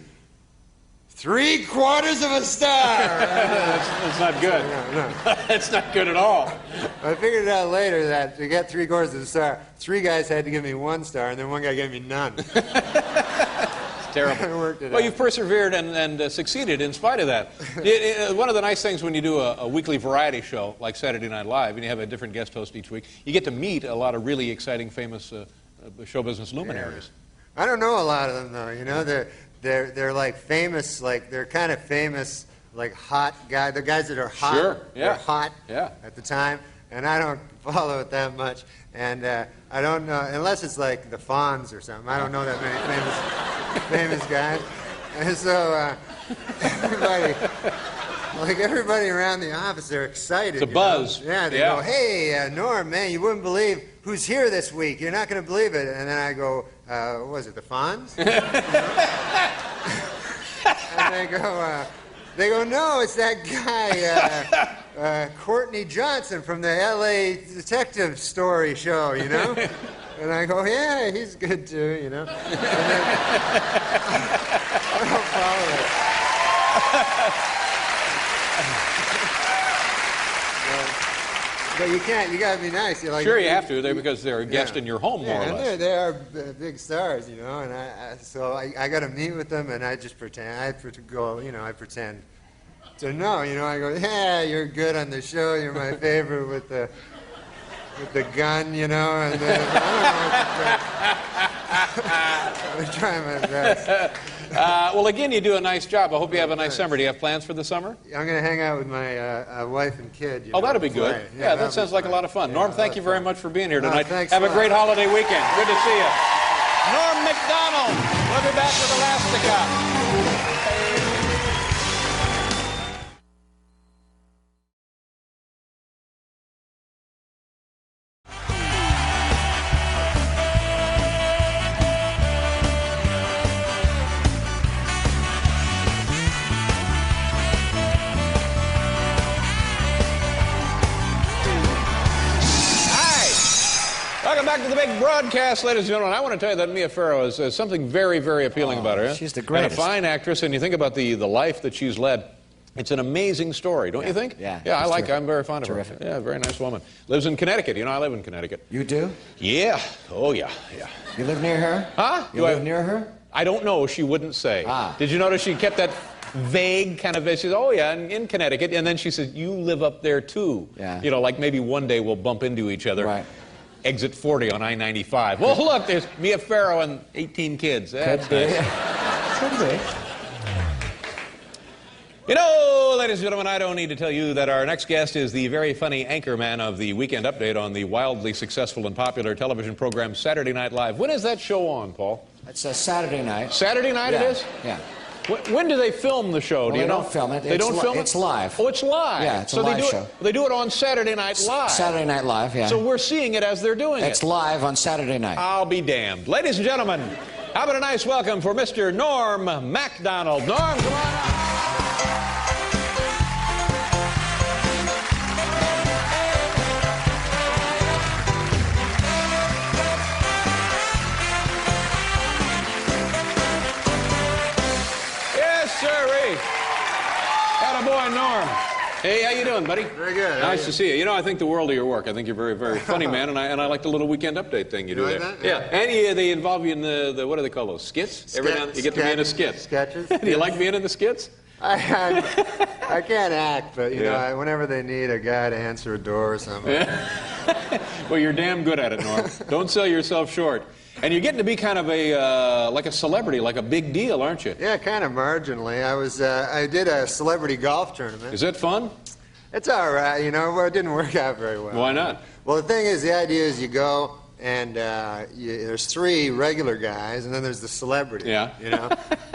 3/4 of a star. That's not good. No. That's not good at all. I figured out later that to get 3/4 of a star, 3 guys had to give me 1 star, and then 1 guy gave me none. It's terrible. I worked it Well, out. you've persevered and succeeded in spite of that. One of the nice things when you do a weekly variety show like Saturday Night Live, and you have a different guest host each week, you get to meet a lot of really exciting, famous show business luminaries. I don't know a lot of them, though. You know, they're like famous, like they're kind of famous, like hot guys. The guys that are hot, Sure, yeah. they're hot Yeah. at the time, and I don't follow it that much. And I don't know, unless it's like the Fonz or something. I don't know that many famous guys. And so everybody around the office, they're excited. It's a buzz. Yeah, they go, hey, Norm, man, you wouldn't believe who's here this week. You're not going to believe it. And then I go, what was it, the Fonz? And they go, no, it's that guy, Courtney Johnson from the L.A. Detective Story show, you know? And I go, yeah, he's good too, you know? And then, I don't follow it. But you can't, you gotta be nice. You're like, Sure, you have to, because they're a guest in your home, more or less. And they are big stars, you know, and so I got to meet with them, and I just pretend, I pretend to know, you know, I go, yeah, you're good on the show, you're my favorite with the gun, you know, and then, I don't know what to try. I'm trying my best. Well, again, you do a nice job. I hope you have a nice summer. Do you have plans for the summer? I'm going to hang out with my wife and kid. Oh, that'll be good. Yeah, that sounds like a lot of fun. Norm, thank you very much for being here tonight. Thanks have a a lot. great holiday weekend. Good to see you. Norm MacDonald. We'll be back with Elastica. Welcome back to the big broadcast, ladies and gentlemen. I want to tell you that Mia Farrow is something very, very appealing about her. She's the greatest. And a fine actress, and you think about the life that she's led. It's an amazing story, don't you think? Yeah. Yeah, I like her. Terrific. I'm very fond of Terrific. her. Yeah, very nice woman. Lives in Connecticut. You know, I live in Connecticut. You do? Yeah. Oh, yeah. You live near her? Huh? You live near her? I don't know. She wouldn't say. Did you notice she kept that vague kind of, she says, oh, yeah, in Connecticut. And then she says, you live up there, too. Yeah. You know, like maybe one day we'll bump into each other. Right. Exit 40 on I-95. Well, look, there's Mia Farrow and 18 kids. That's nice. Could be. You know, ladies and gentlemen, I don't need to tell you that our next guest is the very funny anchorman of the Weekend Update on the wildly successful and popular television program Saturday Night Live. When is that show on, Paul? It's a Saturday night. Saturday night it is? Yeah. When do they film the show? Well, do you they know? don't film it. They don't film it? It's live. Oh, it's live. Yeah, it's a live show. They do it on Saturday Night Live. Saturday Night Live, yeah. So we're seeing it as they're doing it. It's live on Saturday night. I'll be damned. Ladies and gentlemen, how about a nice welcome for Mr. Norm MacDonald. Norm, come on up. Attaboy, Norm. Hey, how you doing, buddy? Very good. Nice to see you. You know, I think the world of your work. I think you're very, very funny, man, and I like the little Weekend Update thing you do like there. that? Yeah. And they involve you in the what do they call those, skits? Every now and then you get to be in a skit. Sketches. Do you like being in the skits? I can't act, but, you Yeah. know, whenever they need a guy to answer a door or something. Well, you're damn good at it, Norm. Don't sell yourself short. And you're getting to be kind of a like a celebrity, like a big deal, aren't you? Yeah, kind of marginally. I did a celebrity golf tournament. Is it fun? It's all right, you know, but it didn't work out very well. Why not? Well, the thing is, the idea is you go and there's 3 regular guys, and then there's the celebrity. Yeah. You know?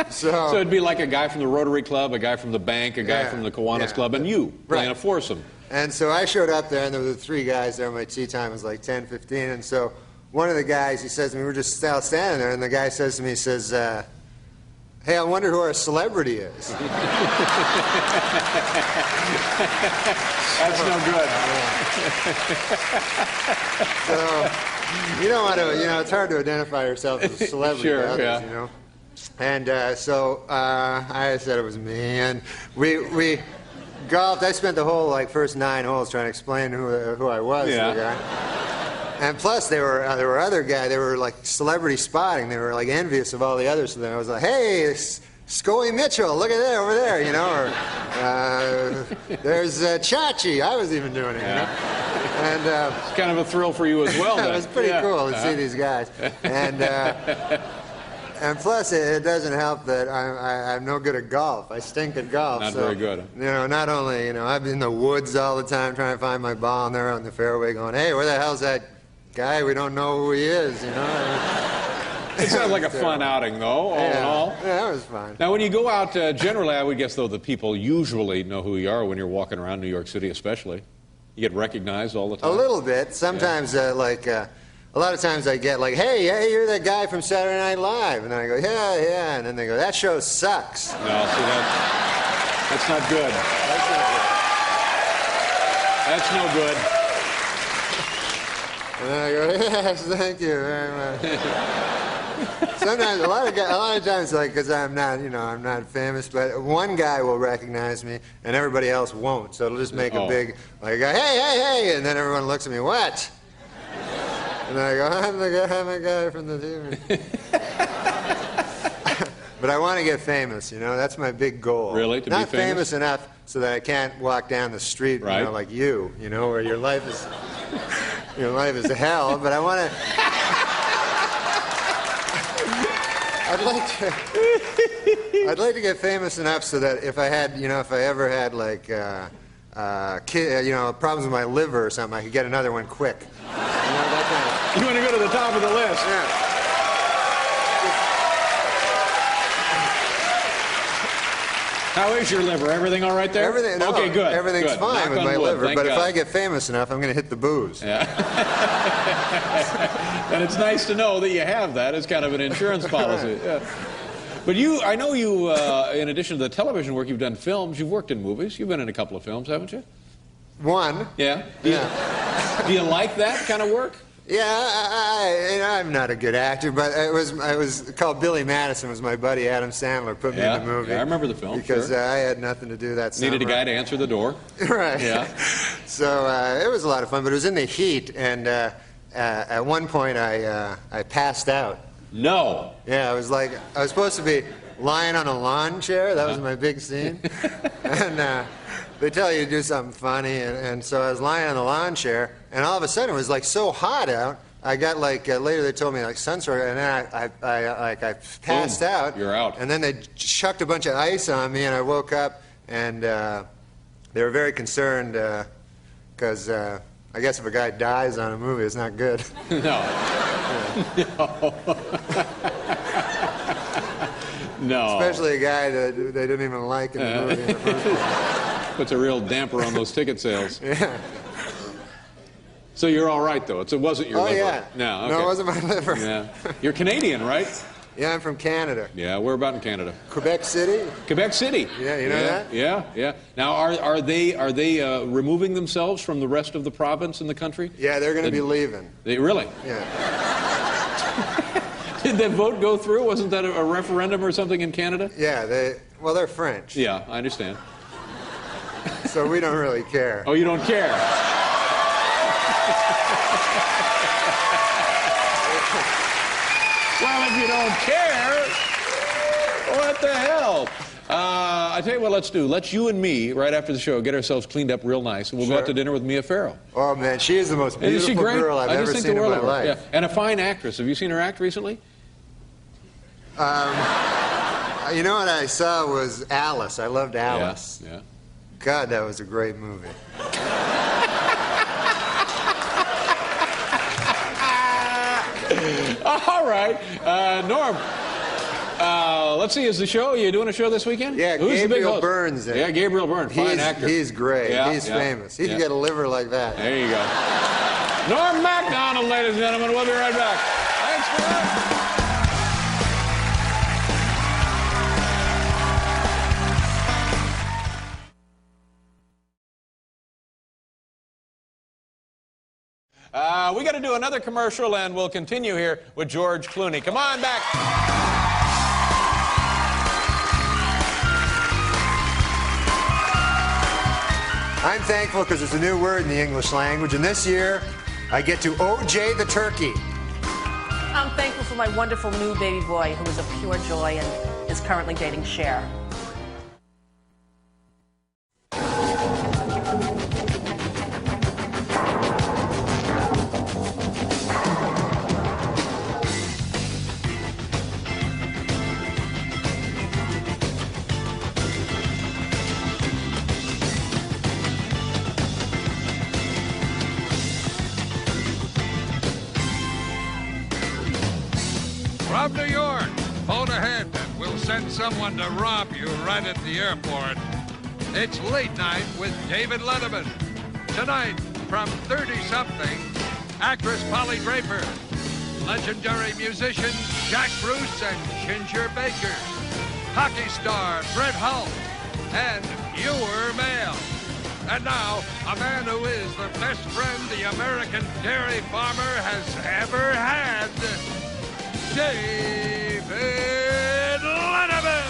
So it'd be like a guy from the Rotary Club, a guy from the bank, a guy from the Kiwanis Club, and you playing a foursome. And so I showed up there, and there were 3 guys there. My tee time was like 10:15, and so one of the guys, he says to me, we're just standing there, and the guy says to me, he says, hey, I wonder who our celebrity is. That's no good. So, you don't want to, you know, it's hard to identify yourself as a celebrity Sure, to others, yeah. you know. And so I said it was me, and we golfed. I spent the whole, like, first 9 holes trying to explain who I was to the guy. And plus, there were other guys. They were like celebrity spotting. They were like envious of all the others. So then I was like, "Hey, Scully Mitchell, look at that over there," you know. Or there's Chachi. I was even doing it, you know. And it's kind of a thrill for you as well. It was pretty cool to see these guys. And plus, it doesn't help that I'm no good at golf. I stink at golf. Not so, very good. You know, not only, you know, I'm in the woods all the time trying to find my ball, and they're on the fairway going, "Hey, where the hell's that guy? We don't know who he is," you know. It sounds like a fun outing, though, all in all. Yeah, it was fun. Now, when you go out, generally, I would guess, though, the people usually know who you are when you're walking around New York City, especially. You get recognized all the time? A little bit. Sometimes, a lot of times I get like, hey, you're that guy from Saturday Night Live. And then I go, yeah. And then they go, that show sucks. No, see, that's not good. That's no good. And then I go, yes, thank you very much. Sometimes, a lot of times, like, because I'm not famous, but one guy will recognize me and everybody else won't. So it'll just make a big, like, hey, and then everyone looks at me, what? And I go, I'm the guy from the TV. But I want to get famous, that's my big goal. Really? To Not be famous? enough so that I can't walk down the street, right. Like you, where your life is hell, but I want to... I'd like to get famous enough so that if I ever had like, problems with my liver or something, I could get another one quick. That kind of... You want to go to the top of the list? Yeah. How is your liver? Everything all right there? Okay, good. Everything's good. fine with Knock on my wood. liver, Thank but God. if I get famous enough, I'm going to hit the booze. Yeah. And it's nice to know that you have that as kind of an insurance policy. Yeah. But I know you, in addition to the television work, you've done films. You've worked in movies. You've been in a couple of films, haven't you? One. Yeah. Do you like that kind of work? Yeah, I'm not a good actor, but I was called Billy Madison. Was my buddy Adam Sandler put me in the movie? Yeah, I remember the film. Because I had nothing to do that summer. Needed a guy to answer the door. Right. Yeah. So it was a lot of fun, but it was in the heat, and at one point I passed out. No. Yeah, I was supposed to be lying on a lawn chair. That was my big scene. And they tell you to do something funny, and so I was lying on the lawn chair, and all of a sudden it was like so hot out. I got like later they told me like sunstroke, and then I passed out. You're out. And then they chucked a bunch of ice on me, and I woke up, and they were very concerned because I guess if a guy dies on a movie, it's not good. No. No. Especially a guy that they didn't even like in the movie in the first place. Puts a real damper on those ticket sales. Yeah. So you're all right, though. It wasn't your liver. Yeah. No, okay. No, it wasn't my liver. Yeah. You're Canadian, right? Yeah, I'm from Canada. Yeah, where about in Canada? Quebec City. Quebec City. Yeah, you know that? Yeah. Now, are they removing themselves from the rest of the province and the country? Yeah, they're going to be leaving. They really? Yeah. Did that vote go through? Wasn't that a referendum or something in Canada? Yeah, they're French. Yeah, I understand. So we don't really care. Oh, you don't care? Well, if you don't care, what the hell? I tell you what let's do. Let's you and me, right after the show, get ourselves cleaned up real nice, and we'll go out to dinner with Mia Farrow. Oh, man, she is the most Isn't beautiful she great? girl I've ever seen in my life. Yeah. And a fine actress. Have you seen her act recently? You know what I saw was Alice. I loved Alice. Yeah. God, that was a great movie. All right. Norm, let's see, is the show, are you doing a show this weekend? Yeah, Who's the big Gabriel host? Byrne's in it. Yeah, Gabriel Byrne, fine actor. He's great. Yeah, He's famous. He can get a liver like that. There you go. Norm MacDonald, ladies and gentlemen. We'll be right back. Thanks for that. We got to do another commercial, and we'll continue here with George Clooney. Come on back. I'm thankful because there's a new word in the English language, and this year I get to OJ the turkey. I'm thankful for my wonderful new baby boy who is a pure joy and is currently dating Cher. of New York. Phone ahead and we'll send someone to rob you right at the airport. It's Late Night with David Letterman. Tonight, from 30-something, actress Polly Draper, legendary musician Jack Bruce and Ginger Baker, hockey star Brett Hull, and viewer mail. And now, a man who is the best friend the American dairy farmer has ever had, David Letterman.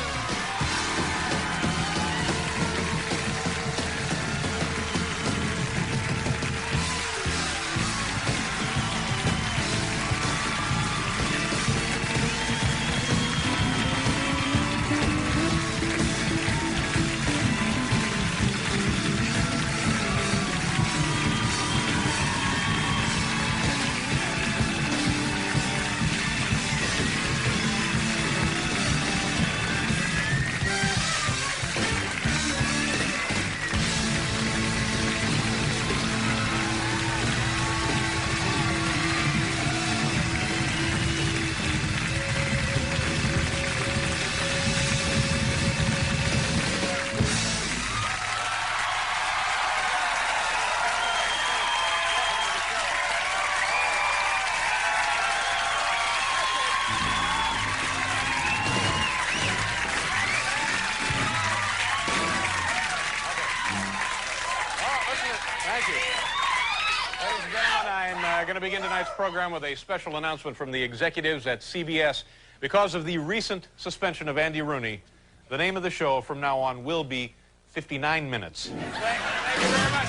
Going to begin tonight's program with a special announcement from the executives at CBS. Because of the recent suspension of Andy Rooney, the name of the show from now on will be 59 Minutes. Thank you very much.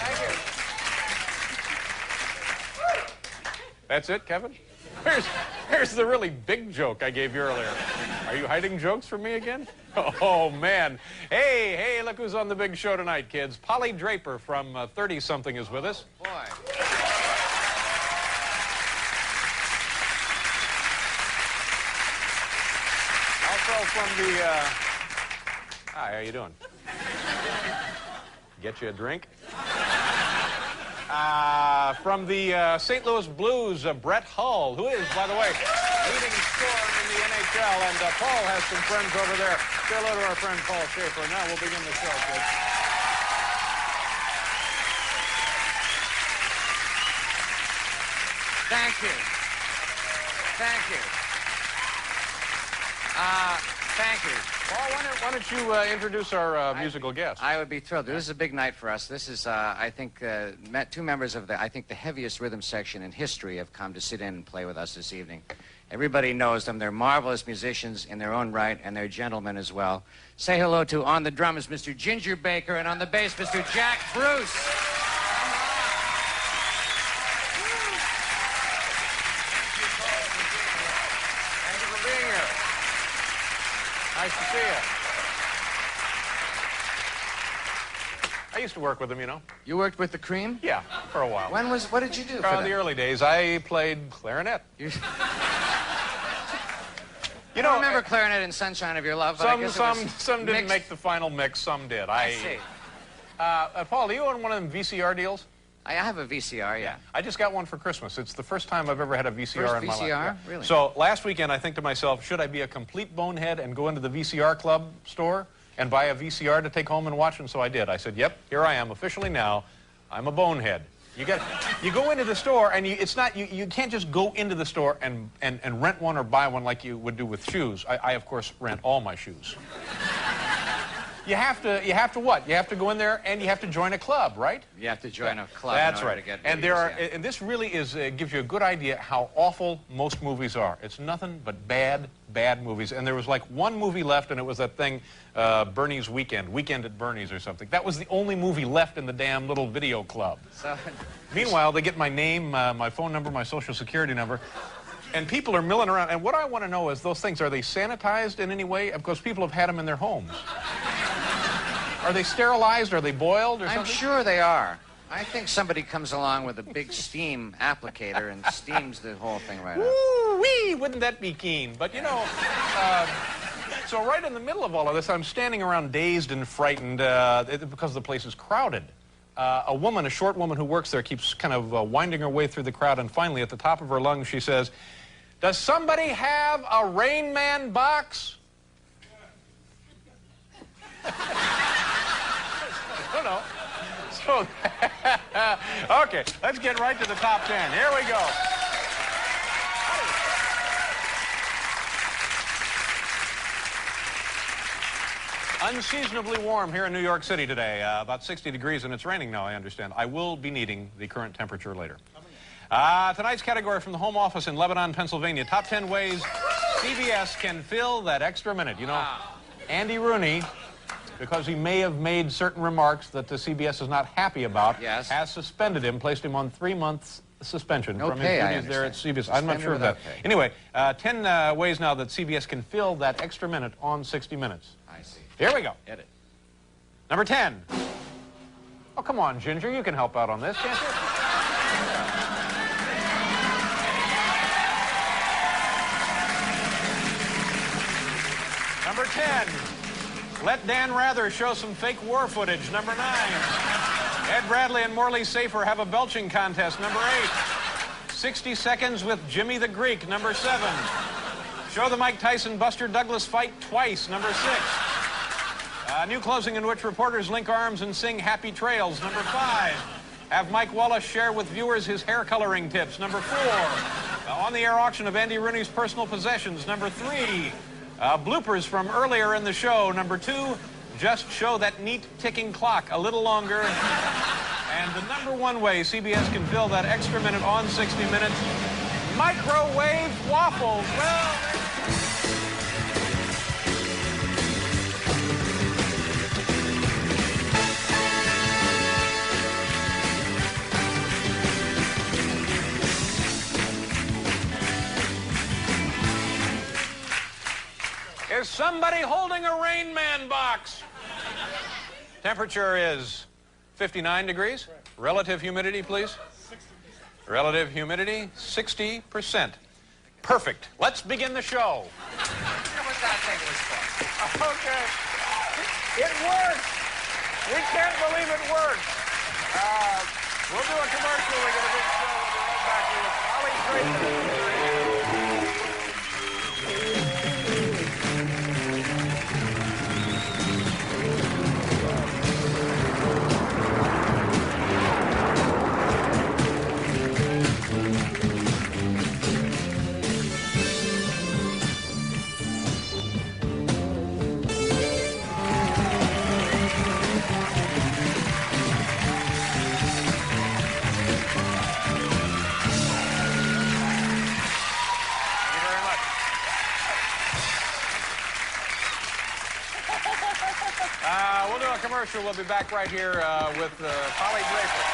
Thank you. That's it, Kevin? Here's the really big joke I gave you earlier. Are you hiding jokes from me again? Oh, man. Hey, look who's on the big show tonight, kids. Polly Draper from 30-something is with us. Boy. From the, hi, how you doing? Get you a drink? From the St. Louis Blues, Brett Hull, who is, by the way, leading scorer in the NHL, and Paul has some friends over there. Say hello to our friend Paul Schaefer. Now we'll begin the show, kids. Thank you. Thank you. Thank you. Paul, why don't you introduce our musical guest? I would be thrilled. This is a big night for us. This is, I think, two members of the heaviest rhythm section in history have come to sit in and play with us this evening. Everybody knows them. They're marvelous musicians in their own right, and they're gentlemen as well. Say hello to, on the drums, Mr. Ginger Baker, and on the bass, Mr. Jack Bruce. Nice to see you. I used to work with him, you know. You worked with the Cream? Yeah, for a while. What did you do for them? The early days. I played clarinet. You know, I remember clarinet in Sunshine of Your Love, but some didn't make the final mix, some did. I see. Paul, do you own one of them VCR deals? I have a VCR, yeah. I just got one for Christmas. It's the first time I've ever had a VCR in my life. VCR? Really? So last weekend, I think to myself, should I be a complete bonehead and go into the VCR club store and buy a VCR to take home and watch? And so I did. I said, yep, here I am officially now. I'm a bonehead. You go into the store, and you can't just go into the store and rent one or buy one like you would do with shoes. I of course, rent all my shoes. You have to what? You have to go in there and you have to join a club, right? You have to join a club. That's in order right. To get and movies, and this really gives you a good idea how awful most movies are. It's nothing but bad movies. And there was like one movie left, and it was that thing, Bernie's Weekend at Bernie's or something. That was the only movie left in the damn little video club. So, meanwhile, they get my name, my phone number, my social security number. And people are milling around. And what I want to know is, those things, are they sanitized in any way? Because people have had them in their homes. Are they sterilized? Are they boiled or something? I'm sure they are. I think somebody comes along with a big steam applicator and steams the whole thing right up. Woo-wee! Wouldn't that be keen? But, you know, so right in the middle of all of this, I'm standing around dazed and frightened because the place is crowded. A short woman who works there keeps kind of winding her way through the crowd, and finally, at the top of her lungs, she says, Does somebody have a Rain Man box? No. So, okay, let's get right to the top 10. Here we go. Unseasonably warm here in New York City today. About 60 degrees, and it's raining now, I understand. I will be needing the current temperature later. Tonight's category from the home office in Lebanon, Pennsylvania. Top 10 ways CBS can fill that extra minute. You know, Andy Rooney, because he may have made certain remarks that the CBS is not happy about, has suspended him, placed him on 3 months suspension from his duties there at CBS. I'm not sure of that. Anyway, 10 ways now that CBS can fill that extra minute on 60 Minutes. I see. Here we go. Get it. Number 10. Oh, come on, Ginger. You can help out on this, can't you? Number 10. Let Dan Rather show some fake war footage. Number 9. Ed Bradley and Morley Safer have a belching contest. Number 8. 60 Seconds with Jimmy the Greek. Number 7. Show the Mike Tyson Buster Douglas fight twice. Number 6. A new closing in which reporters link arms and sing Happy Trails. Number 5. Have Mike Wallace share with viewers his hair coloring tips. Number 4. On-the-air auction of Andy Rooney's personal possessions. Number 3. Bloopers from earlier in the show. Number 2. Just show that neat ticking clock a little longer. And the number 1 way CBS can fill that extra minute on 60 Minutes, microwave waffles. Well, is somebody holding a Rain Man box? Temperature is 59 degrees. Relative humidity, please. Relative humidity, 60%. Perfect. Let's begin the show. What that thing was for? Okay. It works. We can't believe it works. We'll do a commercial. We're going to big show. We'll be right back with Holly Draper. We'll do a commercial. We'll be back right here with Holly Draper.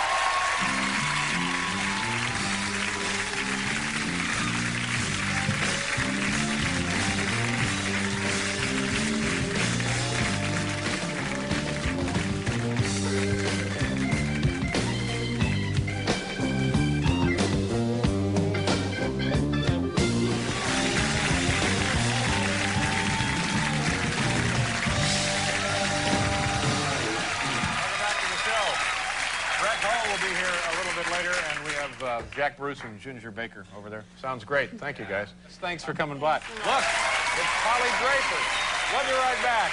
Jack Bruce and Ginger Baker over there. Sounds great. Thank you, guys. Thanks for coming by. Look, it's Holly Draper. We'll be right back.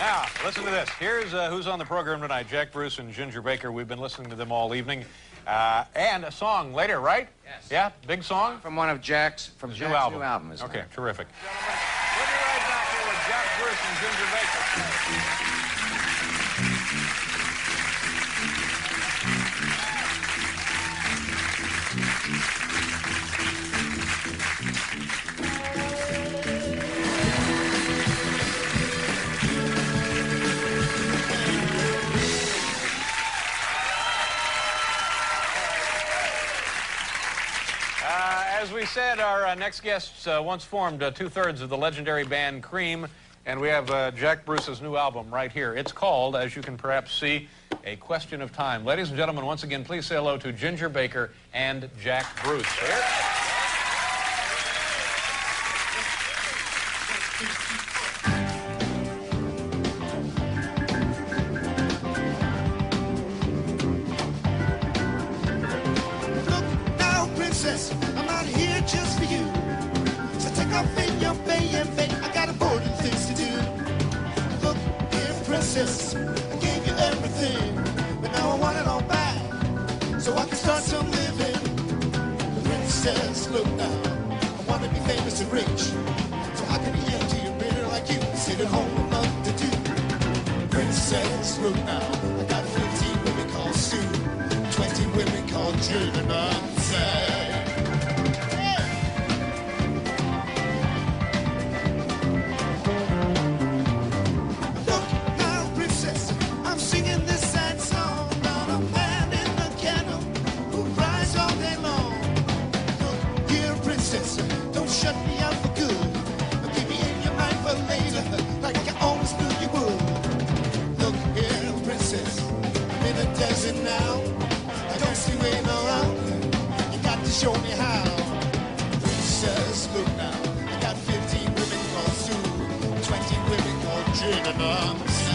Now, listen to this. Here's who's on the program tonight. Jack Bruce and Ginger Baker. We've been listening to them all evening. And a song later, right? Yes. Yeah, big song? From one of Jack's, from Jack's new album. Okay, terrific. Gentlemen, we'll be right back here with Jack Bruce and Ginger Baker. said, our next guests once formed two-thirds of the legendary band Cream, and we have Jack Bruce's new album right here. It's called, as you can perhaps see, A Question of Time. Ladies and gentlemen, once again, please say hello to Ginger Baker and Jack Bruce. Here. I'm not here just for you. So take off in your bay and fake. I got important things to do. Look here, princess, I gave you everything, but now I want it all back, so I can start some living. Princess, look now, I want to be famous and rich, so I can be empty and bitter like you, sit at home with nothing to do. Princess, look now, I got 15 women called Sue, 20 women called June, and I'm sad. Don't shut me out for good. Keep me in your mind for later, like I always knew you would. Look here, princess, I'm in a desert now. I don't see way around. You got to show me how. Princess, look now. I got 15 women called Sue, 20 women called Jane, and I'm sad.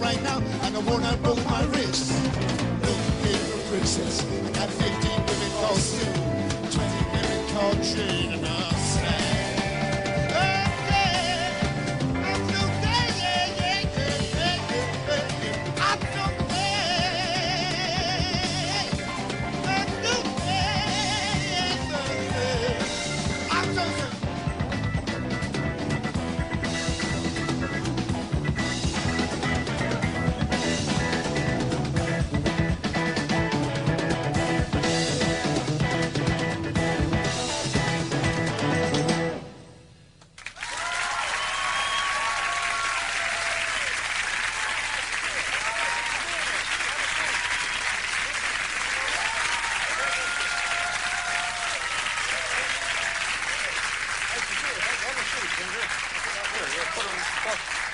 Right now, I know one I broke my wrist. Look here, princess, I got 15 women called Sue, 20 women called Jane, and I'm sad.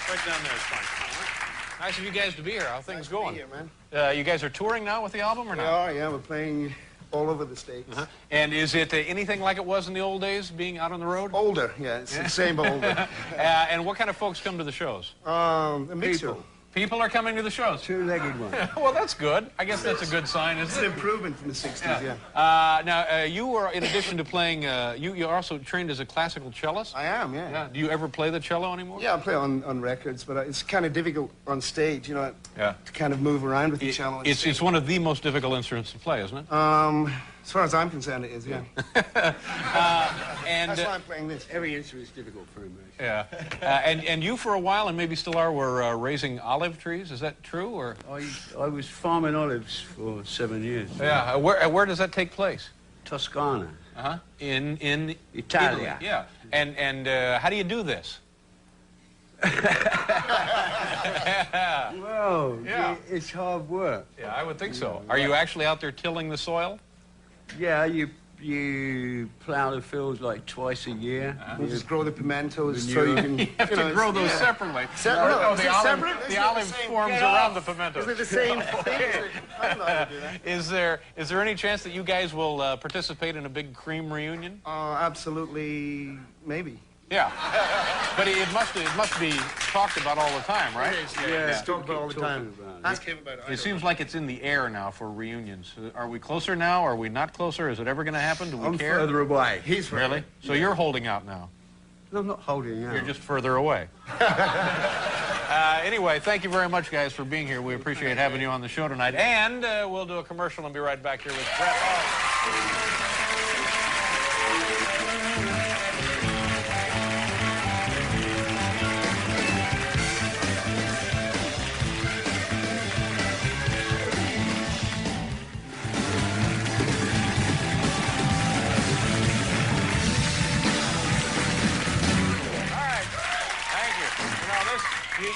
Right down there is fine. Nice of you guys to be here. How are things going? Here, man. You guys are touring now with the album or not? We are, yeah. We're playing all over the States. And is it anything like it was in the old days, being out on the road? Older, yeah. It's the same, but older. And what kind of folks come to the shows? A mixture. People are coming to the shows? Two-legged one. Well, that's good. I guess that's a good sign, isn't it? It's an improvement from the 60s, yeah. Now, you were, in addition to playing, you're also trained as a classical cellist? I am, yeah. Do you ever play the cello anymore? Yeah, I play on records, but it's kind of difficult on stage, you know, to kind of move around with the cello. It's one of the most difficult instruments to play, isn't it? As far as I'm concerned, it is, yeah. And that's why I'm playing this. Every instrument is difficult for me. Yeah. And you, for a while, and maybe still are, were raising olive trees. Is that true, or? I was farming olives for 7 years. Yeah. Where does that take place? Toscana. In Italy. Yeah. And how do you do this? Well, it's hard work. Yeah, I would think so. Are you actually out there tilling the soil? Yeah, you plow the fields like twice a year. You just grow the pimentos so you can... You have to grow those separately. No, the olive forms around the pimento. Isn't it the same thing? I'm not going to do that. Is there any chance that you guys will participate in a big Cream reunion? Absolutely, maybe. Yeah. But it must be talked about all the time, right? It is, yeah. It's talked about all the time. Ask him about it. It seems like it's in the air now for reunions. Are we closer now? Are we not closer? Is it ever going to happen? Do we care? I'm further away. He's further. Really? So you're holding out now? No, I'm not holding out. You're just further away. Anyway, thank you very much, guys, for being here. We appreciate having you on the show tonight. And we'll do a commercial and be right back here with Brett Hall.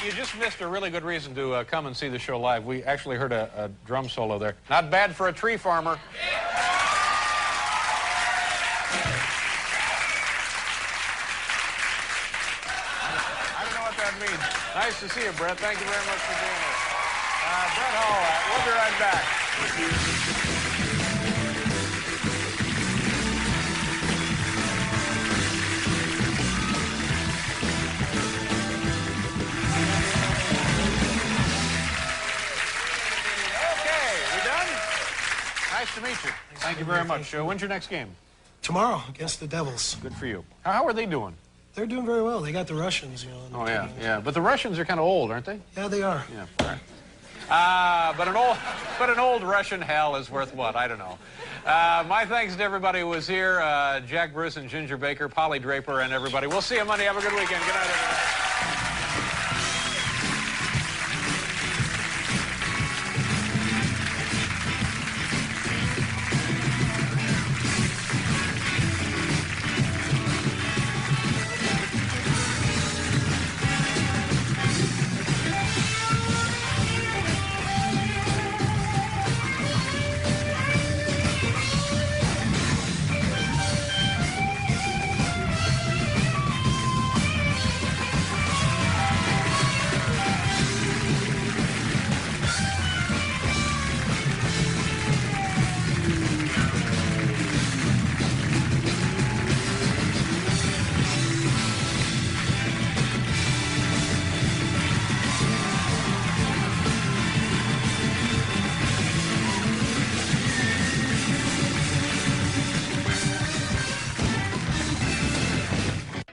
You just missed a really good reason to come and see the show live. We actually heard a drum solo there. Not bad for a tree farmer. I don't know what that means. Nice to see you, Brett. Thank you very much for being here. Brett Hall, we'll be right back. Nice to meet you. Thank you very much. When's your next game? Tomorrow against the Devils. Good for you. How are they doing? They're doing very well. They got the Russians, you know. Oh, yeah, yeah. But the Russians are kind of old, aren't they? Yeah, they are. Yeah, right. But an old Russian hell is worth what? I don't know. My thanks to everybody who was here. Jack Bruce and Ginger Baker, Polly Draper, and everybody. We'll see you Monday. Have a good weekend. Good night, everybody.